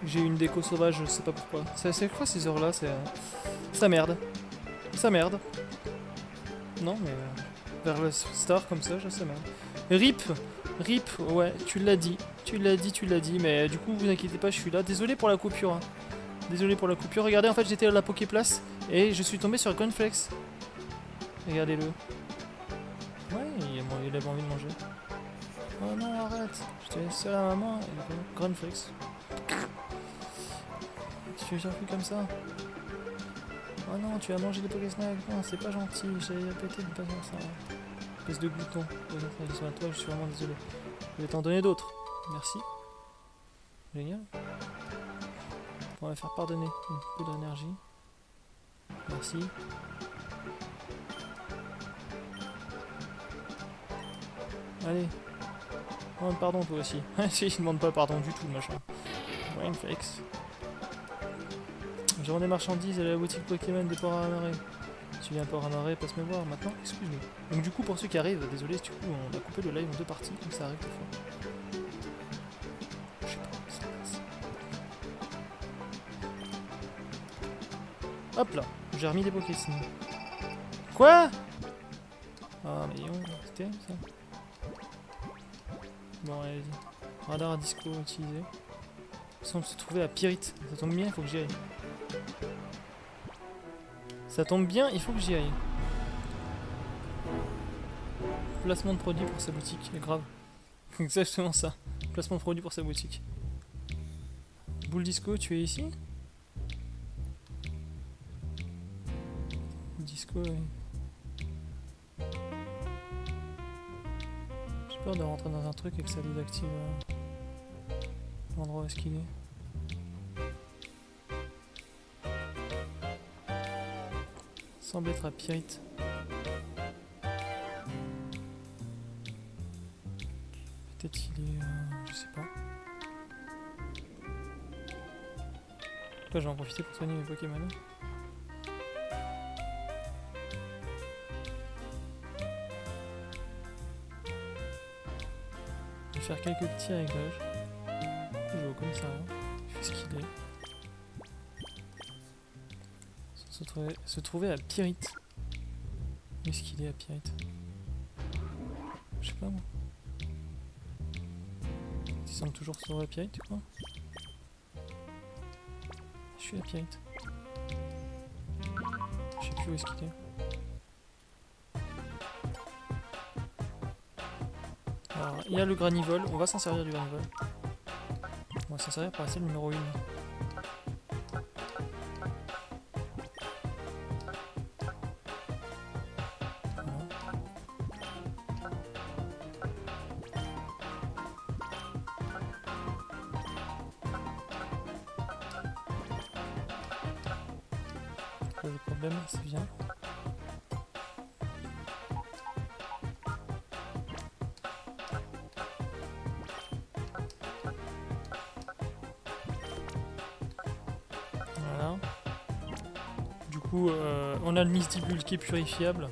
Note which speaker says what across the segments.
Speaker 1: J'ai une déco sauvage, je sais pas pourquoi. C'est quoi ces heures là? Ça merde. Ça merde. Non mais vers le star comme ça, ça merde. RIP. RIP, ouais, tu l'as dit. Tu l'as dit, mais du coup vous inquiétez pas, je suis là. Désolé pour la coupure. Hein. Désolé pour la coupure. Regardez, en fait j'étais à la Poképlace et je suis tombé sur Cornflakes. Regardez-le. Ouais, il avait envie de manger. Oh non, arrête. J'étais seul à maman et Cornflakes. Tu as fait comme ça. Oh non, tu as mangé des Pokésnacks. Non, c'est pas gentil. J'avais répété de pas faire ça. Espèce de glouton. À toi, je suis vraiment désolé. Je vais t'en donner d'autres. Merci. Génial. On va faire pardonner une peu d'énergie. Merci. Allez. Demande pardon toi aussi. Si, il demande pas pardon du tout, machin. Rainflex. Je rends des marchandises à la boutique Pokémon des ports à marée. Tu viens port à marée, passe me voir maintenant, excuse-nous. Donc du coup, pour ceux qui arrivent, désolé, du coup, on a coupé le live en 2 parties, comme ça arrive des fois. Je sais pas comment ça passe. Hop là, j'ai remis des Pokésignes. Quoi? Ah mais c'était ça. Bon allez, vas-y. Radar à disco utilisé. Il semble se trouver à Pyrite. Ça tombe bien, il faut que j'y aille. Ça tombe bien, il faut que j'y aille. Placement de produit pour sa boutique, grave. Exactement ça. Placement de produit pour sa boutique. Boule disco, tu es ici? Disco, oui. J'ai peur de rentrer dans un truc et que ça désactive l'endroit où est-ce qu'il est. Semble être à Pyrite. Peut-être qu'il est... je sais pas. Là, je vais en profiter pour soigner mes Pokémon. Je vais faire quelques petits réglages. Je vais au commissariat. Je fais ce qu'il est. Se trouver à Pyrite. Où est-ce qu'il est à Pyrite? Je sais pas moi. Il semble toujours se trouver à Pyrite, tu crois? Je suis à Pyrite. Je sais plus où est-ce qu'il est. Alors, il y a le granivole. On va s'en servir du granivole. On va s'en servir pour passer le numéro 1. Le problème, c'est bien. Voilà. Du coup, on a le Mystibule qui est purifiable.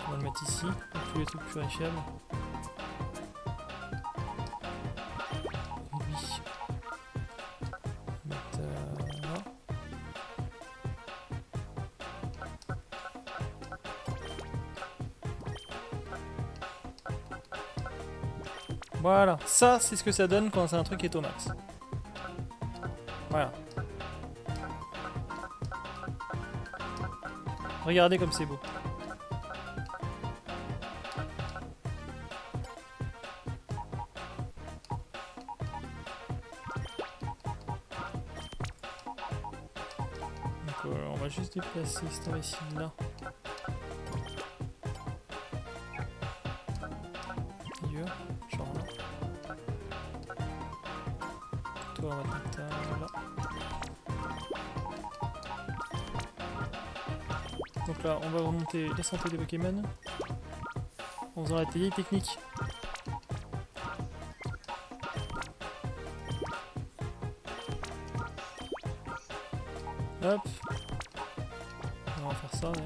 Speaker 1: On va le mettre ici, avec tous les trucs purifiables. Et lui. Mettre là. Voilà, ça c'est ce que ça donne quand c'est un truc qui est au max. Voilà. Regardez comme c'est beau. Donc on va juste déplacer cette récine là. Ailleurs, genre là. Toi on va te mettre là. Donc là, on va remonter la santé des Pokémon en faisant l'atelier technique. Hop. On va faire ça, là.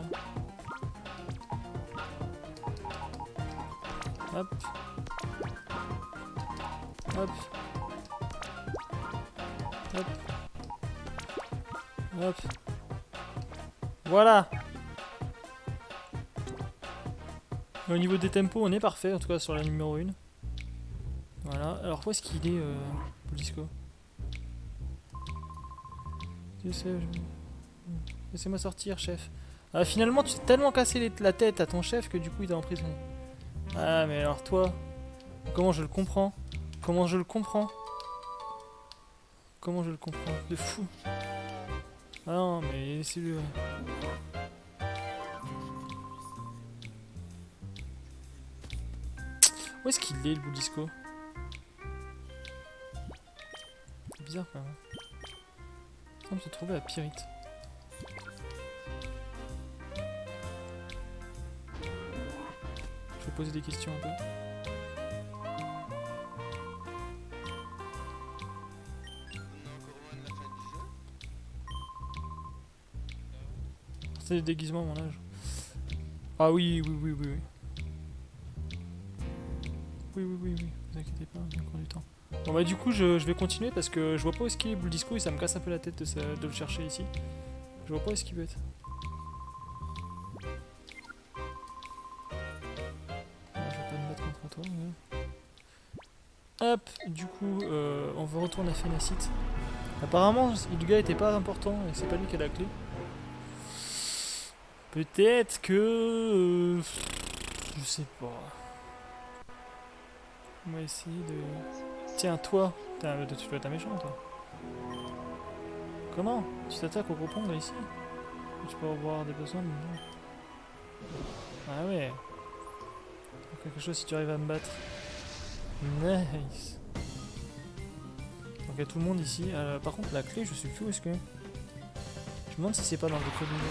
Speaker 1: Hop. Hop. Hop. Hop. Voilà. Et au niveau des tempos, on est parfait, en tout cas sur la numéro 1. Voilà. Alors, où est-ce qu'il est, Buldisco? Laissez-moi sortir, chef. Ah, finalement, tu t'es tellement cassé la tête à ton chef que du coup, il t'a emprisonné. Ah, mais alors toi, comment je le comprends? Comment je le comprends? Comment je le comprends? De fou. Ah non, mais laissez-le. Où est-ce qu'il est, le Buldisco? C'est bizarre quand même. Il semble se trouver à Pyrite. Je vais poser des questions un peu. C'est des déguisements à mon âge. Ah oui, oui, oui, oui, oui. Oui, oui, oui, oui, vous inquiétez pas, il y a encore du temps. Bon bah du coup je vais continuer parce que je vois pas où est-ce qu'il est Buldisco et ça me casse un peu la tête de le chercher ici. Je vois pas où est-ce qu'il peut être. Ah, je vais pas me mettre contre toi. Mais... Hop, du coup on va retourner à Phénacite. Apparemment le gars était pas important et c'est pas lui qui a la clé. Peut-être que... je sais pas. On va essayer de... Tiens, toi, tu dois être un méchant, toi. Comment? Tu t'attaques au gros pont, là, ici? Tu peux avoir des besoins maintenant. Ah ouais. Quelque chose si tu arrives à me battre. Nice. Donc il y a tout le monde ici. Par contre, la clé, je sais plus où est-ce que... Je me demande si c'est pas dans le code d'univers.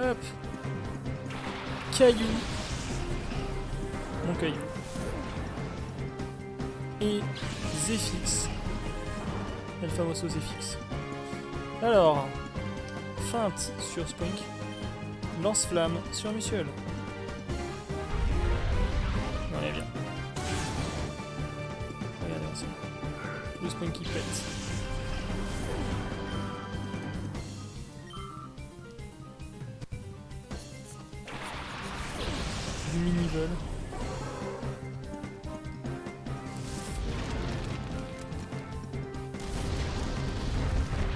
Speaker 1: Hop. Caillou. Mon caillou. Et Zéphix. El famoso Zéphix. Alors, feinte sur Spoink. Lance-flamme sur Mutuel. On est bien. Regardez aussi. Le Spoink qui pète. Du mini-vol.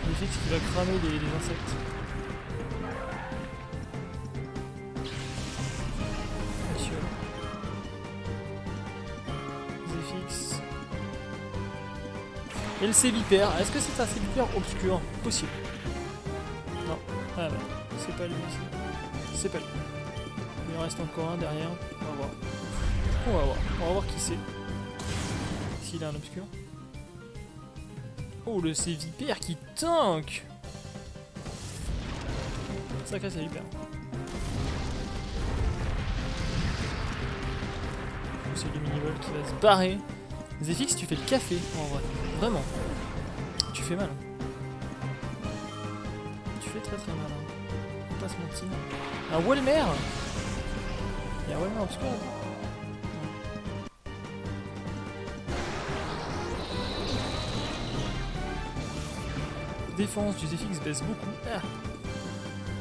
Speaker 1: Zéphix qui va cramer les insectes. Monsieur. Zéphix. Et le Célipère. Est-ce que c'est un Célipère obscur? Possible. Non. Ah bah, c'est pas lui. C'est pas lui. Il en reste encore un derrière. On va voir. On va voir. On va voir qui c'est. S'il a un obscur. Oh, le Célipère qui tank! Sacré Célipère. C'est le mini-vol qui va se barrer. Zéphix, tu fais le café en vrai. Vraiment. Tu fais mal. Tu fais très très mal. Faut pas se mentir. Un Walmer! Il y a un Walmer obscur là. Défense du Zéphix baisse beaucoup. Ah.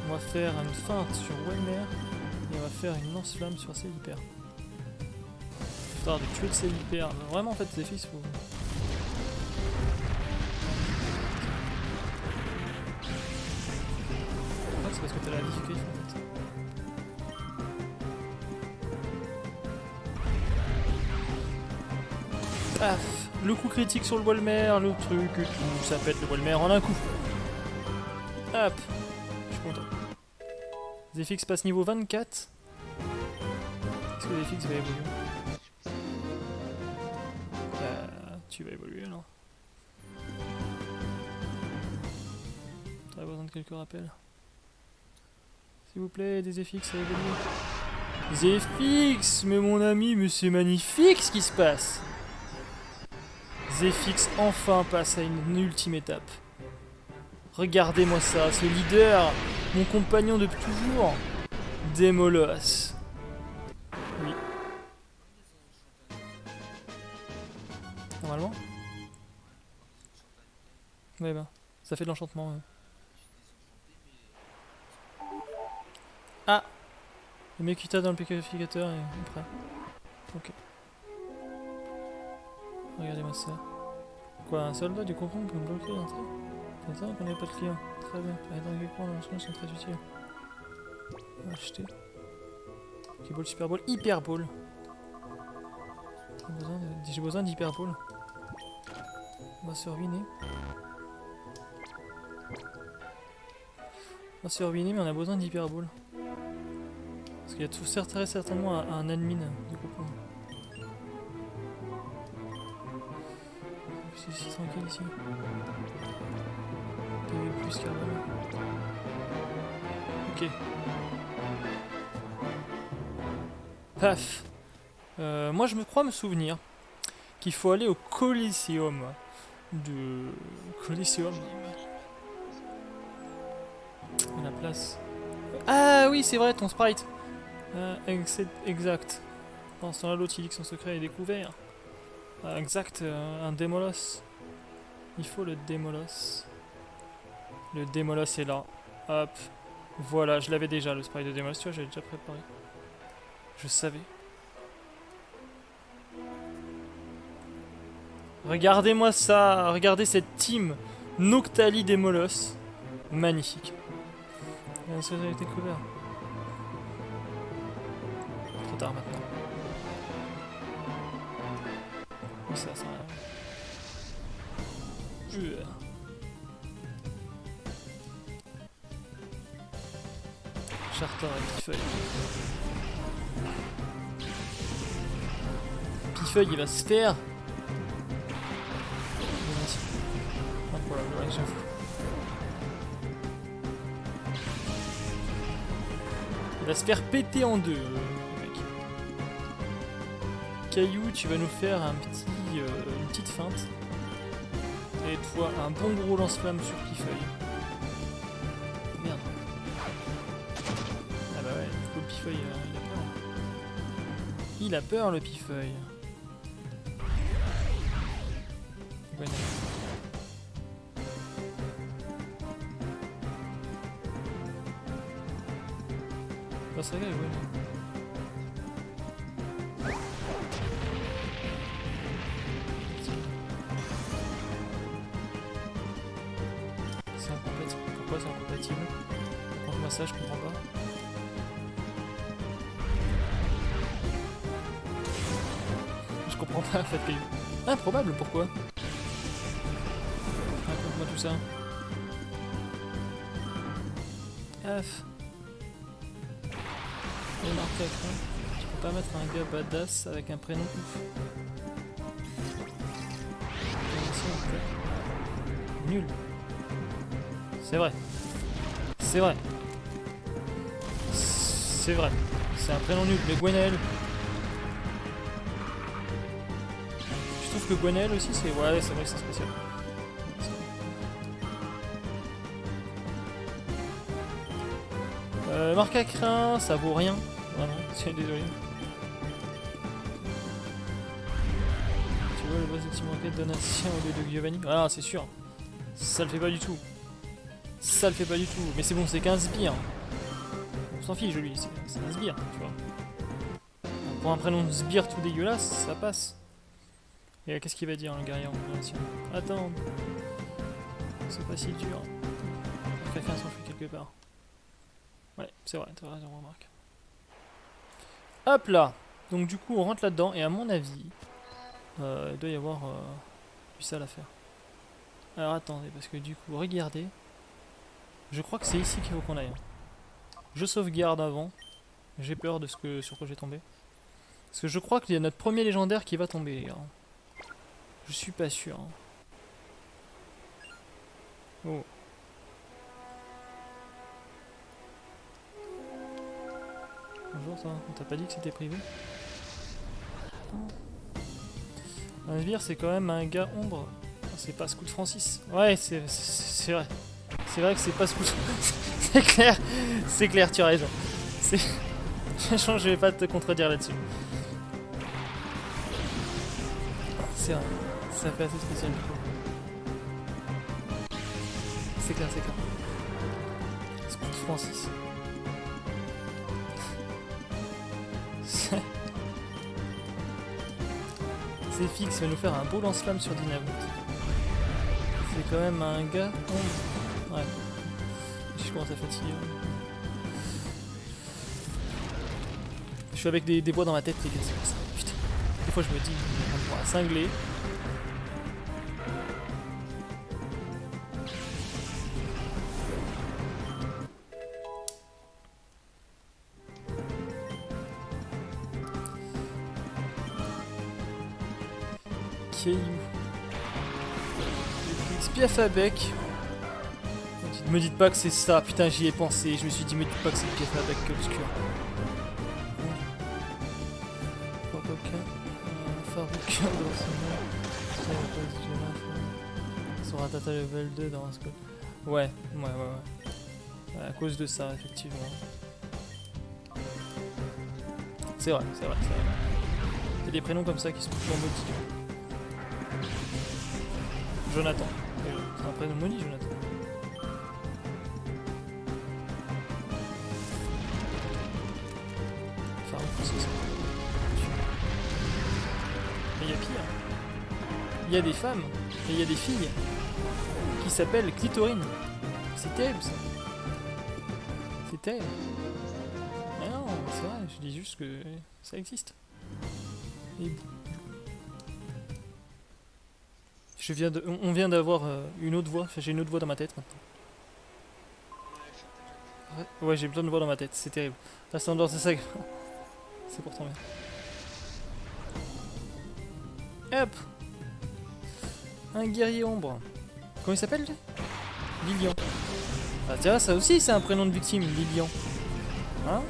Speaker 1: On va faire une feinte sur Walmer et on va faire une lance-flamme sur Célipère. Histoire de tuer le Célipère. Vraiment en fait Zéphix faut... En fait c'est parce que t'as la difficulté en fait. Paf. Le coup critique sur le Walmer, le truc, tout, ça pète le Walmer en un coup. Hop. Je suis content. Zéphix passe niveau 24. Est-ce que Zéphix va évoluer? Tu vas évoluer alors. T'aurais besoin de quelques rappels. S'il vous plaît, des Zéphix à évoluer. Zéphix, mais mon ami, mais c'est magnifique ce qui se passe. Zéphix enfin passe à une ultime étape. Regardez-moi ça, ce leader, mon compagnon depuis toujours, Démolos. Oui. Normalement. Ouais bah, ça fait de l'enchantement. Ouais. Ah, le mec qui t'a dans le purificateur est prêt. Ok. Regardez-moi ça. Quoi, un soldat du comprendre pour me bloquer l'entrée? C'est ça qu'on n'a pas de client. Très bien. Les dents qui prennent en sont très utiles. On va acheter. Ok, ball, super ball, hyper ball. J'ai besoin d'hyper ball. On va se ruiner. On va se ruiner, mais on a besoin d'hyper ball. Parce qu'il y a tout très certainement un admin du groupe. C'est tranquille ici. PV plus carbone. Ok. Paf. Moi je me crois me souvenir qu'il faut aller au Coliseum de... Coliseum. La place. Ah oui c'est vrai ton sprite. Exact. Dans ce temps-là l'autre il dit que son secret est découvert. Exact, un démolos. Il faut le démolos. Le démolos est là. Hop. Voilà, je l'avais déjà le sprite de démolos, tu vois, j'avais déjà préparé. Je savais. Regardez-moi ça, regardez cette team Noctali Démolos. Magnifique. Ça a été couvert. Trop tard maintenant. Ça. Charter et Pifeuille. Pifeuille il va se faire. Incroyable, ouais, j'avoue. Il va se faire péter en deux, mec. Caillou, tu vas nous faire une petite feinte. Et toi, un bon gros lance-flamme sur Pifeuille. Merde. Ah bah ouais, du coup le Pifeuille, il a peur. Il a peur le Pifeuille. Ouais, non. Ça va, ouais. C'est incompatible. Pourquoi c'est incompatible? Contre-moi ça, je comprends pas. Je comprends pas en fait. Improbable, pourquoi? Raconte-moi tout ça. F. Et marqué tu peux pas mettre un gars badass avec un prénom ouf. Nul. C'est vrai. C'est vrai. C'est vrai. C'est un prénom nul. Mais Gwenaël. Je trouve que Gwenaël aussi c'est... Ouais, c'est vrai que c'est spécial. Marque à crin, ça vaut rien. Vraiment, je suis désolé. Tu vois le boss de Team Rocket Donatien au lieu de Giovanni? Ah, c'est sûr. Ça le fait pas du tout. Ça le fait pas du tout. Mais c'est bon, c'est 15 sbires. On s'en fiche de lui, c'est un sbire, tu vois. Pour un prénom de sbire tout dégueulasse, ça passe. Et qu'est-ce qu'il va dire, le guerrier en Donatien? Attends. C'est pas si dur. Quelqu'un s'enfuit quelque part. Ouais, c'est vrai, t'as raison, remarque. Hop là. Donc du coup, on rentre là-dedans, et à mon avis, il doit y avoir du sale à faire. Alors attendez, parce que du coup, regardez. Je crois que c'est ici qu'il faut qu'on aille. Je sauvegarde avant. J'ai peur de sur quoi j'ai tombé. Parce que je crois qu'il y a notre premier légendaire qui va tomber, les gars. Je suis pas sûr. Oh. Bonjour toi, on t'a pas dit que c'était privé? Un sbire c'est quand même un gars ombre. C'est pas Scout Francis. Ouais, c'est vrai. C'est vrai que c'est pas Scout. C'est clair, tu as raison. Je vais pas te contredire là-dessus. C'est vrai. Ça fait assez spécial du coup. C'est clair, c'est clair. Sport Francis. C'est fixe, il va nous faire un beau lance-flamme sur Dynavolt. C'est quand même un gars. Ouais. Je commence à fatiguer. Je suis avec des voix dans ma tête, les gars, c'est pour ça. Putain. Des fois, je me dis, on pourra cingler. Caillou. Spiaf à bec. Me dites pas que c'est ça, putain j'y ai pensé, je me suis dit me dites pas que c'est le Spiaf à bec obscur. Farouq son ratata level 2 dans un scope. Ouais. À cause de ça, effectivement. C'est vrai. Il y a des prénoms comme ça qui sont toujours maudits. Jonathan. C'est un prénom maudit, Jonathan. Farouq, c'est ça. Mais il y a pire. Il y a des femmes et il y a des filles qui s'appellent Clitorine. C'est terrible ça. C'est terrible. Mais non, c'est vrai, je dis juste que ça existe. Et on vient d'avoir une autre voix, enfin, j'ai une autre voix dans ma tête maintenant. Ouais, j'ai plein de voix dans ma tête, c'est terrible. L'ascendant, c'est ça. C'est pourtant bien. Hop. Un guerrier ombre. Comment il s'appelle lui? Lilian. Ah tiens, ça aussi c'est un prénom de victime, Lilian. Hein?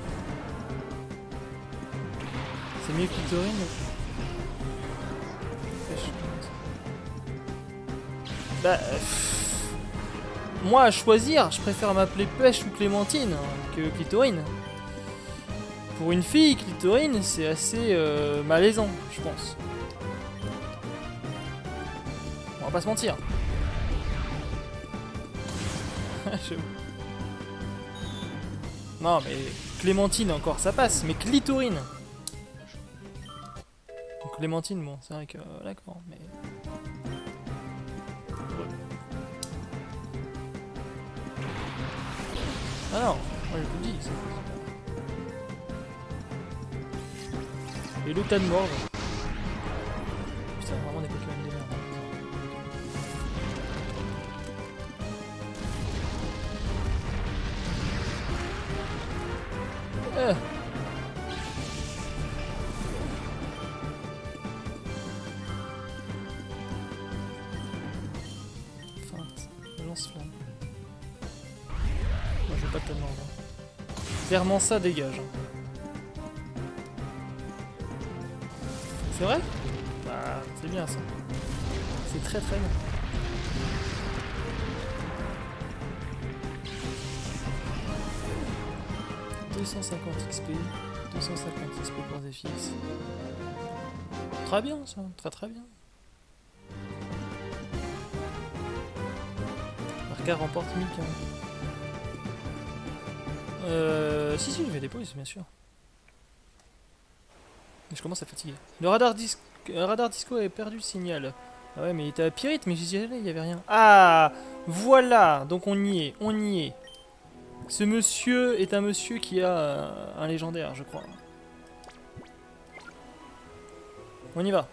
Speaker 1: C'est mieux que Clitorine. Bah... moi à choisir, je préfère m'appeler Pêche ou Clémentine que Clitorine. Pour une fille, Clitorine c'est assez malaisant, je pense. On va pas se mentir. Non mais Clémentine encore ça passe, mais Clitorine. Donc Clémentine, bon c'est vrai que d'accord, mais... Ah non, moi je vous le dis. Et le tas de mort. Putain, vraiment des Pokémon de merde. Feinte, lance-flamme. Moi je veux pas de tas de mort. Clairement ça dégage. C'est vrai? Bah, c'est bien ça. C'est très très bien. « 250 XP, 250 XP pour Zephyx. Très bien ça, très bien. Arca remporte 1015. Si, je vais dépose, bien sûr. Je commence à fatiguer. Le radar disco avait perdu le signal. Ah ouais, mais il était à Pyrite, mais j'y allais, il n'y avait rien. Ah, voilà, donc on y est. Ce monsieur est un monsieur qui a un légendaire, je crois. On y va.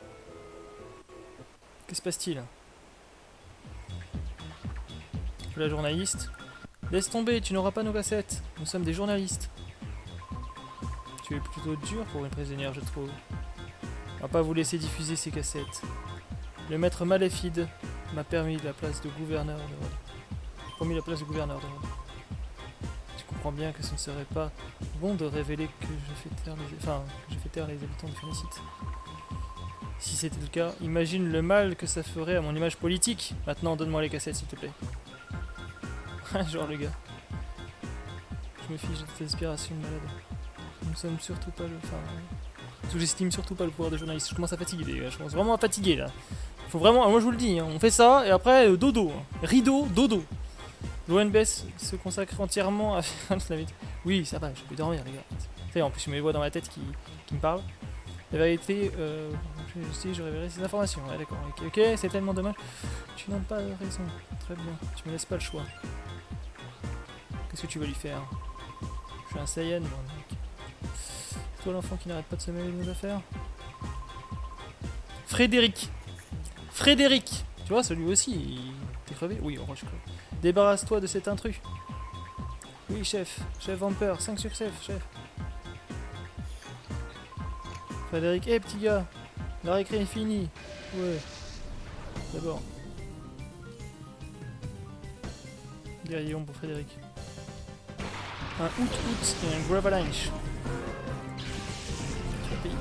Speaker 1: Que se passe-t-il? Je suis la journaliste. Laisse tomber, tu n'auras pas nos cassettes. Nous sommes des journalistes. Tu es plutôt dur pour une prisonnière, je trouve. On va pas vous laisser diffuser ces cassettes. Le maître Maléfide m'a permis la place de gouverneur de Rhodes. Tu comprends bien que ce ne serait pas bon de révéler que je fais taire les habitants de Phénicite. Si c'était le cas, imagine le mal que ça ferait à mon image politique. Maintenant, donne-moi les cassettes, s'il te plaît. Genre le gars. Je me fiche de cette inspiration de malade. Nous sommes surtout pas le... Enfin... Sous-j'estime surtout pas le pouvoir de journaliste. Je commence à fatiguer, les gars. Je commence vraiment à fatiguer, là. Faut vraiment, moi je vous le dis, hein, on fait ça et après dodo. Hein. Rideau, dodo. L'ONBS se consacre entièrement à faire la vérité. Oui, ça va, je peux dormir, les gars. Tu sais, en plus, je me les vois dans ma tête qui me parlent. La vérité, je révélerai ces informations. Ouais, d'accord, ok, c'est tellement dommage. Tu n'as pas raison. Très bien, tu me laisses pas le choix. Qu'est-ce que tu veux lui faire? Je suis un Saiyan, moi, mec. C'est toi l'enfant qui n'arrête pas de se mêler de nos affaires? Frédéric! Frédéric! Tu vois, celui aussi, t'es crevé? Oui, oh, je crève. Débarrasse-toi de cet intrus. Oui, chef. Chef Vamper. 5 succès, chef. Frédéric. Eh, petit gars. La récré est finie. Ouais. D'abord. Guérillon pour Frédéric. Un out et un Gravalanche. Tu vas payer.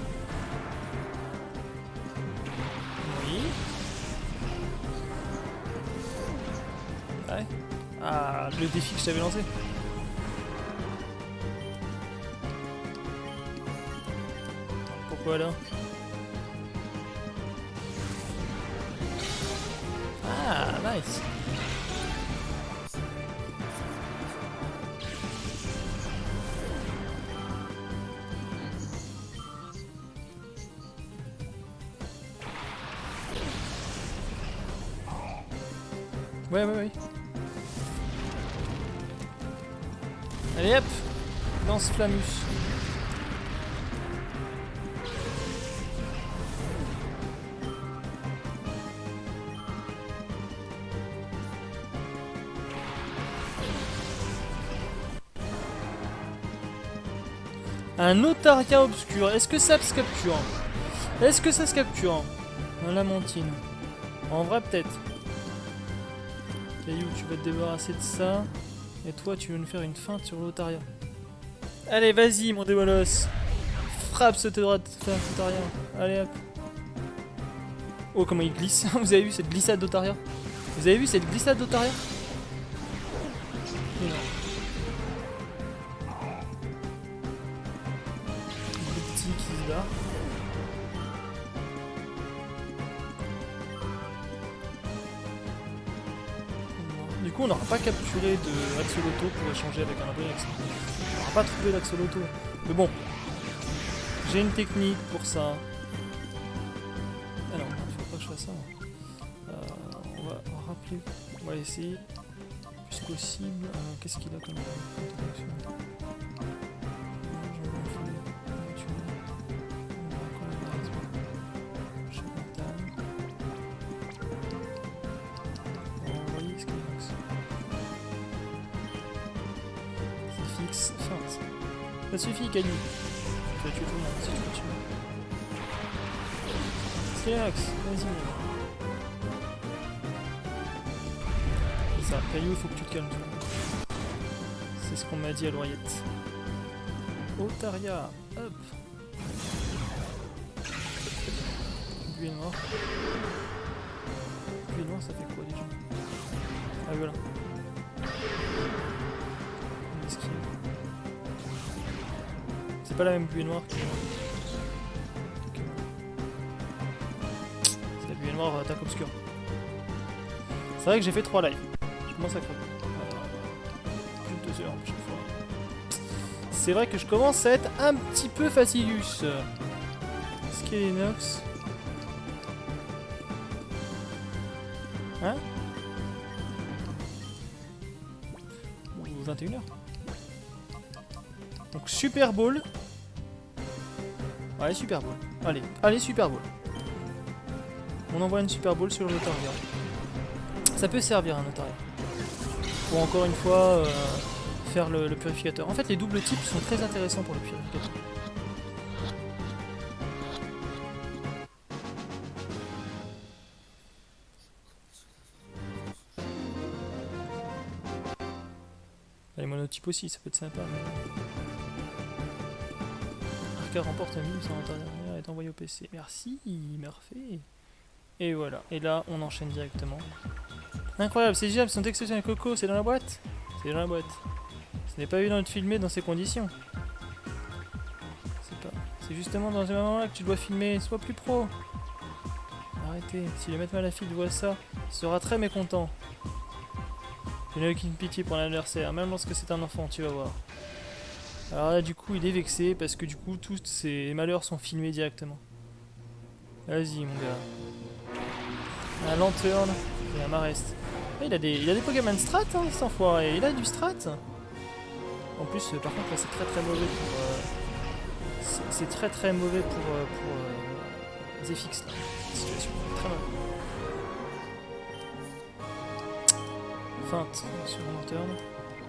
Speaker 1: Oui. Ouais. Ah, le défi que je t'avais lancé. Pourquoi là? Ah, nice. Ouais. Allez hop, lance Flammus. Un Otaria obscur, est-ce que ça se capture? Est-ce que ça se capture? Un Lamentine. En vrai peut-être. Caillou, tu vas te débarrasser de ça. Et toi, tu veux nous faire une feinte sur l'Otaria. Allez, vas-y, mon débolos. Frappe ce Otaria. Allez, hop. Oh, comment il glisse. Vous avez vu cette glissade d'Otaria? Vous avez vu cette glissade d'Otaria? Le petit qui se barre. Du coup, on n'aura pas capturé de Axolotl pour échanger avec un Abrinax. On n'aura pas trouvé l'Axolotl. Mais bon, j'ai une technique pour ça. Ah non, il faut pas que je fasse ça. On va rappeler. On va essayer plus possible. Qu'est-ce qu'il a comme interaction? Ça suffit, Caillou. Tu vas tuer tout le monde si tu veux tuer. Stéax, vas-y. C'est ça, Caillou, il faut que tu te calmes. C'est ce qu'on m'a dit à l'oreillette. Otaria, hop. Buée noire. Buée noire, ça fait quoi déjà? Ah, voilà. C'est pas la même buée noire que... C'est la buée noire attaque obscure. C'est vrai que j'ai fait 3 lives. Je commence à crever. Plus de 2 heures à chaque fois. C'est vrai que je commence à être un petit peu fatiguus. Skelenox. Hein? Ou 21h. Donc Super Bowl. Ouais, Super Bowl. Allez, Super Bowl. On envoie une Super Bowl sur le Otaria. Ça peut servir un Otaria. Pour encore une fois faire le purificateur. En fait, les doubles types sont très intéressants pour le purificateur. Les monotypes aussi, ça peut être sympa. Mais... Arca remporte un 1000, son intérieur est envoyé au PC. Merci, Murphy. Et voilà. Et là, on enchaîne directement. Incroyable, c'est génial, son texte un coco, c'est dans la boîte? C'est dans la boîte. Ce n'est pas évident de filmer dans ces conditions. C'est justement dans ce moment-là que tu dois filmer. Sois plus pro. arrêtez. Si le maître Malafide voit ça, il sera très mécontent. Je n'ai aucune pitié pour l'adversaire, même lorsque c'est un enfant, tu vas voir. Alors là, du coup, il est vexé parce que du coup, tous ses malheurs sont filmés directement. Vas-y, mon gars. Un Lanterne et un Marest. Ah, il a des Pokémon strat, hein, cet enfoiré. Il a du strat. En plus, par contre, là, c'est très mauvais pour. C'est très mauvais pour Zephyx, là. Situation très mauvaise. Feinte sur Lanterne.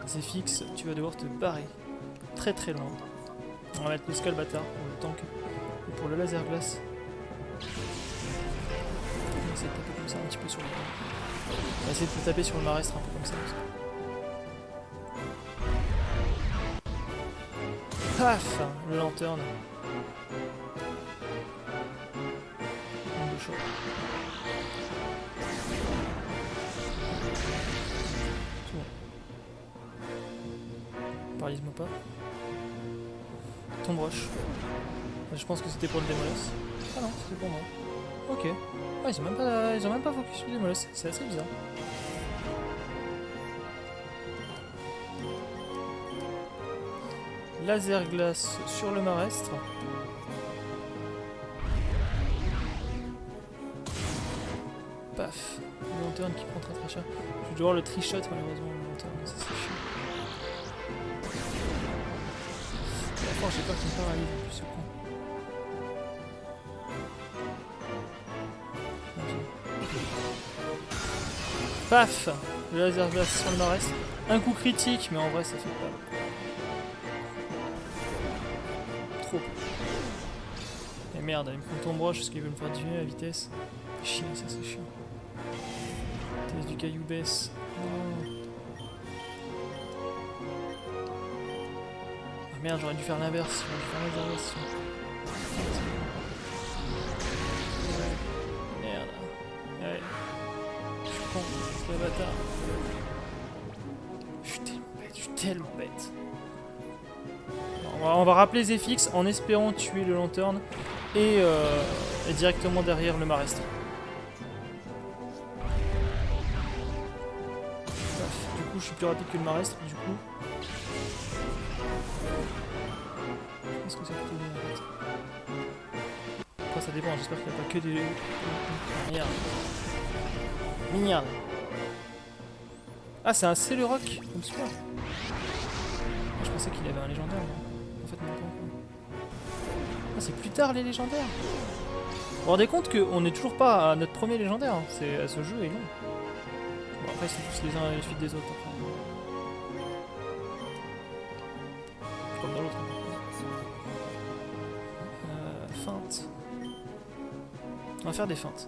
Speaker 1: Zephyx, tu vas devoir te barrer. Très loin. On va mettre le Skull Bâtard pour le tank et pour le laser glace. On va essayer de taper comme ça un petit peu sur le. On va essayer de taper sur le Marestre un peu comme ça. Paf, le Lanterne. Chaud. C'est bon. Paralyse-moi pas. Tombe roche. Je pense que c'était pour le Démolesse. Ah non, c'était pour moi. Ok. Ah, ils ont même pas focus sur le Démolesse. C'est assez bizarre. Laser glace sur le Marestre. Paf. Le Lanterne qui prend très cher. Je vais devoir le trichot malheureusement, le Lanterne, ça c'est chiant. D'accord, j'ai peur qu'il me paralyse en plus ce con. Paf. Le laser glace sur le Marestre. Un coup critique, mais en vrai ça fait pas. Trop. Et merde, il me prend ton broche parce qu'il veut me faire diminuer la vitesse. Chiant, ça c'est chiant. Vitesse du caillou baisse. Oh. Ah merde, j'aurais dû faire l'inverse. Merde. Ouais. Je suis con, c'est le bâtard. Je suis tellement bête. On va rappeler Zephyx en espérant tuer le Lanterne et directement derrière le Marestre. Du coup, je suis plus rapide que le Marestre, du coup. Je pense que c'est plutôt bien en fait. Après, ça dépend, j'espère qu'il n'y a pas que des. Merde. Merde. Ah, c'est un Celeroc obscur. Je pensais qu'il avait un légendaire, mais en fait, non. Ah, c'est plus tard les légendaires. Vous vous rendez compte qu'on n'est toujours pas à notre premier légendaire. Hein. Ce jeu est long. Bon, après, ils sont tous les uns à la suite des autres. Après. Comme dans l'autre. Feinte. On va faire des feintes.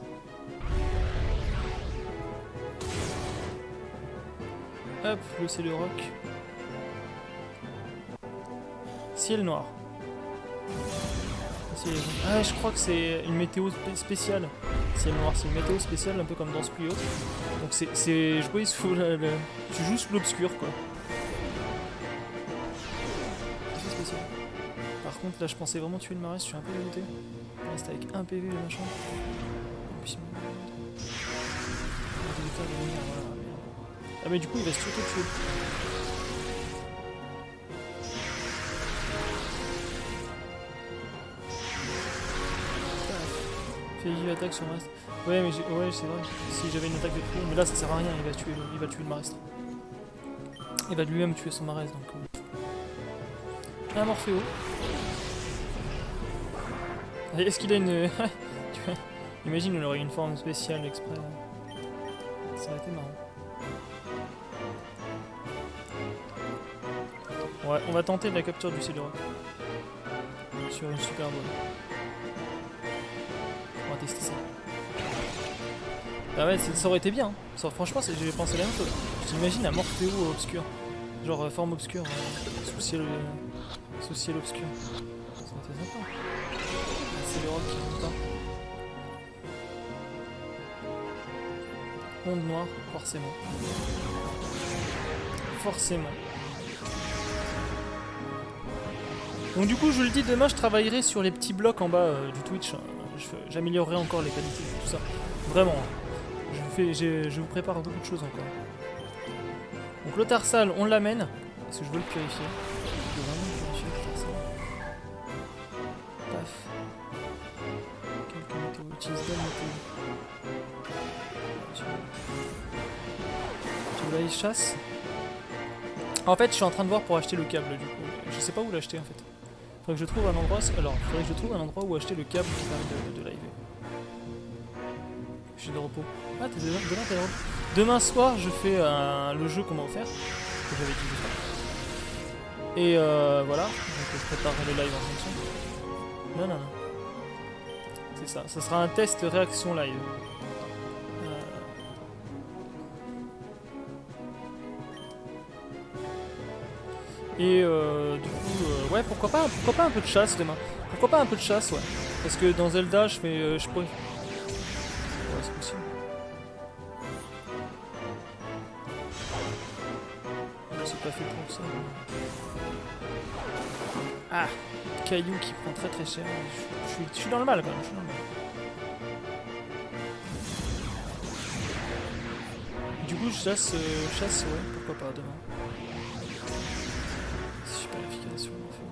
Speaker 1: Hop, le Celeroc. Ciel noir. Ah, je crois que c'est une météo spéciale. Ciel noir, c'est une météo spéciale, un peu comme dans ce pluie haute. Donc c'est jouer sous tu joues sous l'obscur quoi. C'est spécial. Par contre là je pensais vraiment tuer le Marestre, je suis un peu dégoûté. Il reste avec un PV le machin. En plus, ah mais du coup il va se tuer. Fais vive attaque sur le Marestre. Ouais mais ouais c'est vrai. Si j'avais une attaque de plus, mais là ça sert à rien, il va tuer le Marestre. Il va lui-même tuer son Marestre donc. Un Morphéo. Est-ce qu'il a une. Imagine on aurait une forme spéciale exprès. Ça aurait été marrant. Ouais, on va tenter de la capture du Celeroc. Sur une Super Bowl. On va tester ça. Ah ouais, ça aurait été bien. Hein. Franchement, j'ai pensé la même chose. J'imagine un Morphéo obscur. Genre forme obscure. Sous ciel obscur. Ça aurait été sympa. Celeroc qui monte pas. Onde noire, forcément. Forcément. Donc du coup, je le dis, demain je travaillerai sur les petits blocs en bas du Twitch. j'améliorerai encore les qualités, tout ça. Vraiment. Je vous prépare beaucoup de choses encore. Donc le Tarsal, on l'amène. Parce que je veux le purifier. Je veux vraiment le purifier, le Tarsal. Paf. Quelques météos. Utilise belle météo. Tu veux la chasse? En fait, je suis en train de voir pour acheter le câble du coup. Je sais pas où l'acheter en fait. Faudrait que je trouve un endroit. Alors, faudrait que je trouve un endroit où acheter le câble qui permet de live. Je suis de repos. Ah, demain t'es de repos. Demain soir, je fais le jeu qu'on m'a offert. Que j'avais dit de faire. Et voilà. Donc je prépare le live en fonction. Non, non, non. C'est ça. Ça sera un test réaction live. Et du coup, ouais, pourquoi pas un peu de chasse demain. Pourquoi pas un peu de chasse, ouais. Parce que dans Zelda, je pourrais... Ouais, c'est possible. C'est pas fait pour ça. Ah, caillou qui prend très très cher. Je suis dans le mal quand même, je suis dans le mal. Du coup, chasse, ouais, pourquoi pas demain. C'est super efficace, on en fait.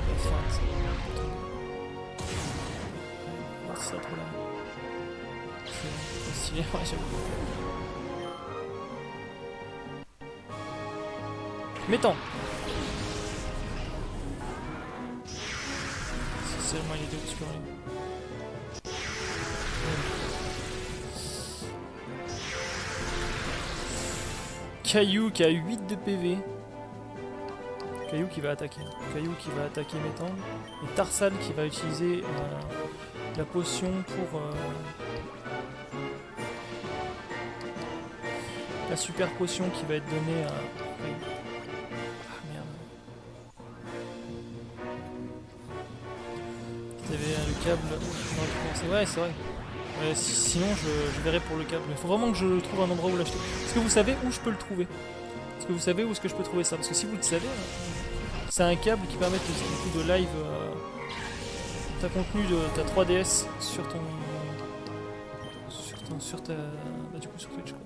Speaker 1: La fin, ça va bien. Ah, c'est ça, trop là. C'est stylé, ouais, j'avoue. Mettons. C'est seulement il est obscuré. Caillou qui a 8 de PV. Caillou qui va attaquer. Caillou qui va attaquer Métang. Et Tarsal qui va utiliser la potion pour... la super potion qui va être donnée à... Ah merde. Vous avez le câble... Ouais, c'est vrai. Sinon je verrai pour le câble. Il faut vraiment que je trouve un endroit où l'acheter. Est-ce que vous savez où je peux le trouver? Est-ce que vous savez où est-ce que je peux trouver ça? Parce que si vous le savez, c'est un câble qui permet de live ta contenu de ta 3DS sur ton... Sur ta... Bah du coup sur Twitch quoi.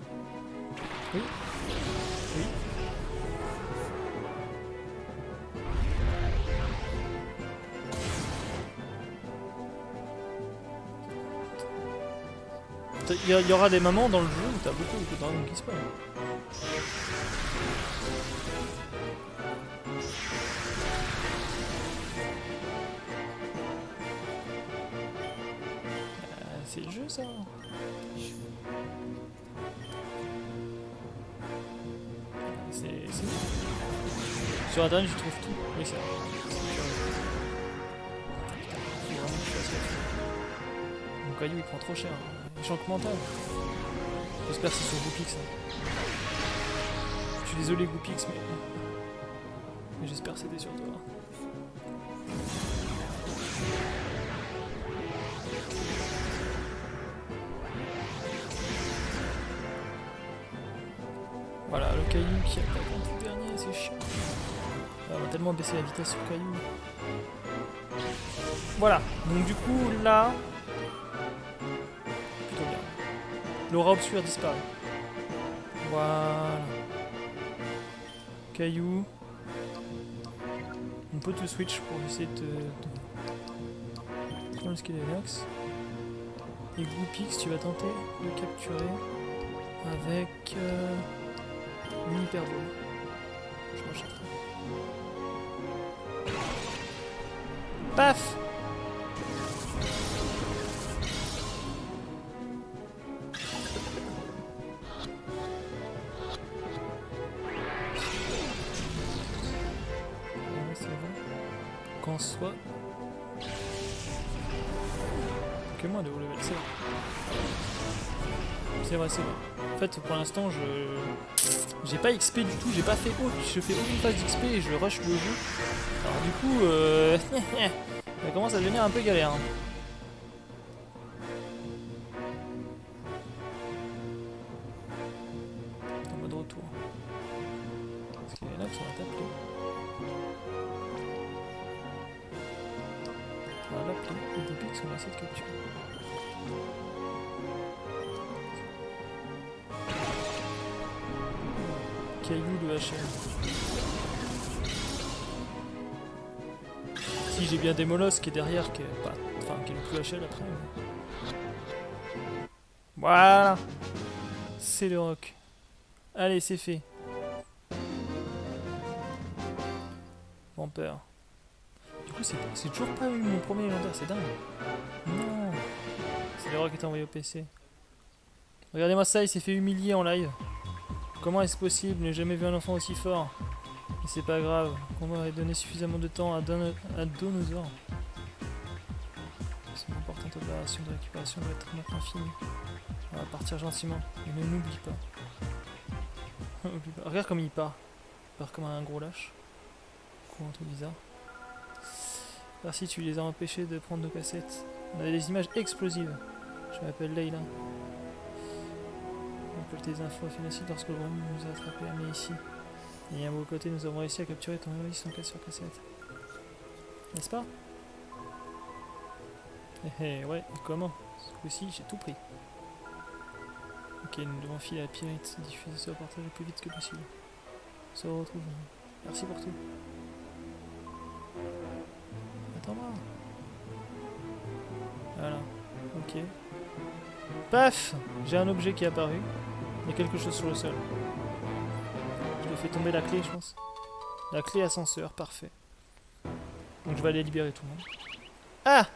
Speaker 1: Oui. Oui. Il y aura des moments dans le jeu où t'as beaucoup de dragons qui spawnent. C'est le jeu ça. C'est... Sur internet je trouve tout. Oui c'est vrai. Mon caillou il prend trop cher. Échanque mental. J'espère que c'est sur Goopix. Je suis désolé Goopix mais j'espère que c'était sur toi. Voilà, le caillou qui attaque en tout dernier, c'est chiant. On va tellement baisser la vitesse sur le caillou. Voilà, donc du coup là... Plutôt bien. L'aura obscure disparaît. Voilà. Caillou. On peut te switch pour essayer de prendre le Skelenox. Et Goopix, tu vas tenter de le capturer avec une hyperbole. Je rachèterai. Paf! Qu'en soit Pokémon de haut level, c'est vrai. C'est vrai, c'est vrai. En fait, pour l'instant, j'ai pas XP du tout, j'ai pas fait je fais aucune phase d'XP et je rush le jeu. Alors du coup, ça commence à devenir un peu galère. Hein. En mode retour. Parce qu'il y en a qui sont à taper. On va l'appeler. Les débuts sont assez de capture. Caillou de HM. Si j'ai bien des molosses qui est derrière, qui est pas. Enfin, qui est le plus HL après. Mais... Voilà. C'est le rock. Allez, c'est fait. Vampire. Du coup, c'est toujours pas eu mon premier légendaire, c'est dingue. Non. C'est le rock qui est envoyé au PC. Regardez-moi ça, il s'est fait humilier en live. Comment est-ce possible? Je n'ai jamais vu un enfant aussi fort. Mais c'est pas grave. On va donner suffisamment de temps à Donosaur. C'est une importante opération de récupération doit être maintenant finie. On va partir gentiment. Mais ne n'oublie pas. Regarde comme il part. Il part comme un gros lâche. Ou un truc bizarre. Merci, tu les as empêchés de prendre nos cassettes. On a des images explosives. Je m'appelle Leila. On récolte des infos financières lorsque le Romu nous a attrapés, mais ici. Et à vos côtés, nous avons réussi à capturer ton héroïsme sans casse sur cassette. N'est-ce pas? Ouais, et comment? Ce coup-ci, j'ai tout pris. Ok, nous devons filer à Pyrite, diffuser ce reportage le plus vite que possible. On se retrouve. Merci pour tout. Attends-moi. Voilà, ok. Paf! J'ai un objet qui est apparu. Il y a quelque chose sur le sol. Je lui ai fait tomber la clé, je pense. La clé ascenseur, parfait. Donc je vais aller libérer tout le monde. Ah!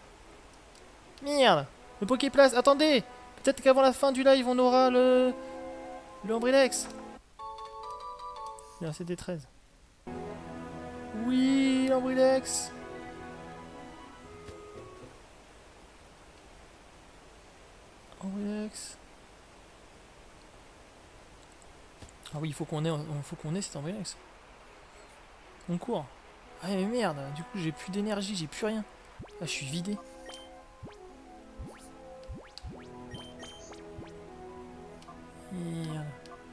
Speaker 1: Merde! Le Poképlace, attendez! Peut-être qu'avant la fin du live, on aura le Ambrilex. Il y a un CD13. Oui, l'Ambrilex! Ambrilex. Ah oui, il faut qu'on ait cet Ambrilex. On court. Ah mais merde, du coup j'ai plus d'énergie, j'ai plus rien. Ah, je suis vidé. Merde.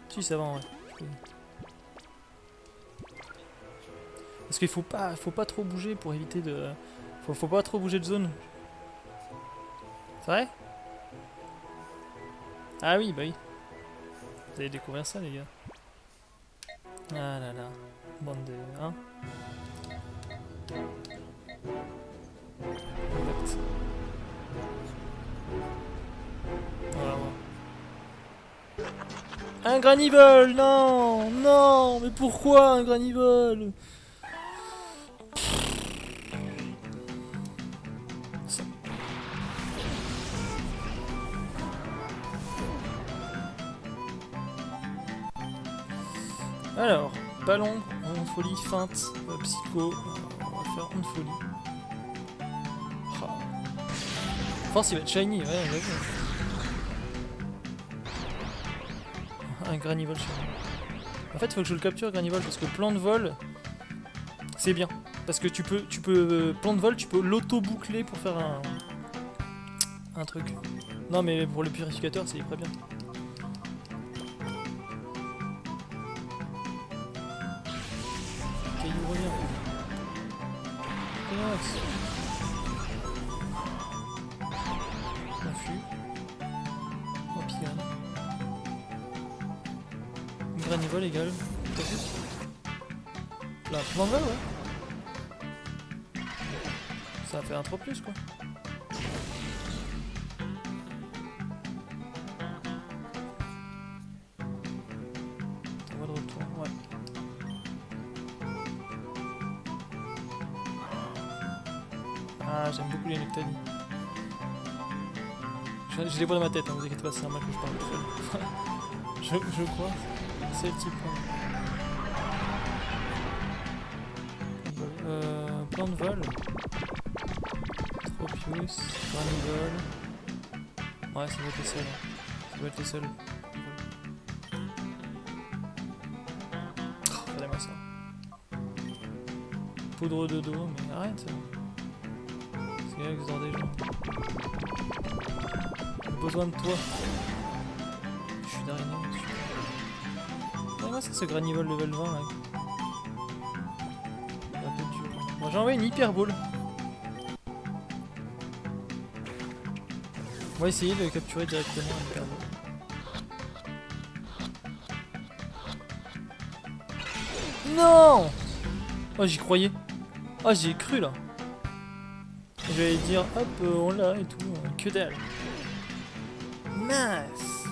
Speaker 1: Si, ça va en vrai. Parce qu'il faut pas trop bouger pour éviter de... Faut pas trop bouger de zone. C'est vrai? Ah oui, bah oui. Vous allez découvrir ça, les gars. Ah là là. Bande de... Hein? Exact. Voilà, voilà. Un Granivol! Non! Non! Mais pourquoi un Granivol? Alors, ballon, onde folie, feinte, psycho, on va faire onde folie. Oh. Force il va être shiny, ouais, on l'a vu. Un Granivol shiny. En fait, il faut que je le capture, Granivol, parce que plan de vol, c'est bien. Parce que tu peux plan de vol, tu peux l'auto-boucler pour faire un truc. Non, mais pour le purificateur, c'est très bien. Caillou revient. Relax. Confus. Empire. Granivol égale. Pas plus. Là, plan de vol, ouais. Ça fait un trop plus, quoi. On va de retour, ouais. Ah, j'aime beaucoup les Nectali. Je les vois dans ma tête, hein, vous inquiétez pas, c'est normal que je parle tout seul. je crois. C'est le type. Plan de vol. Tropius, Granivol. Ouais, ça doit être les seuls. Ça doit être les seuls. Oh, regardez-moi ça. Poudre de dos, mais arrête. C'est là que vous des gens. J'ai besoin de toi. Je suis d'araignée dessus. Regardez-moi ça, ce Granivol level 20 là. Bon, j'ai envoyé une hyper ball. On va essayer de le capturer directement un hyperbole. Non! Oh, j'y croyais. Oh, j'y ai cru là. J'allais dire, hop, on l'a et tout. Que dalle. Mince.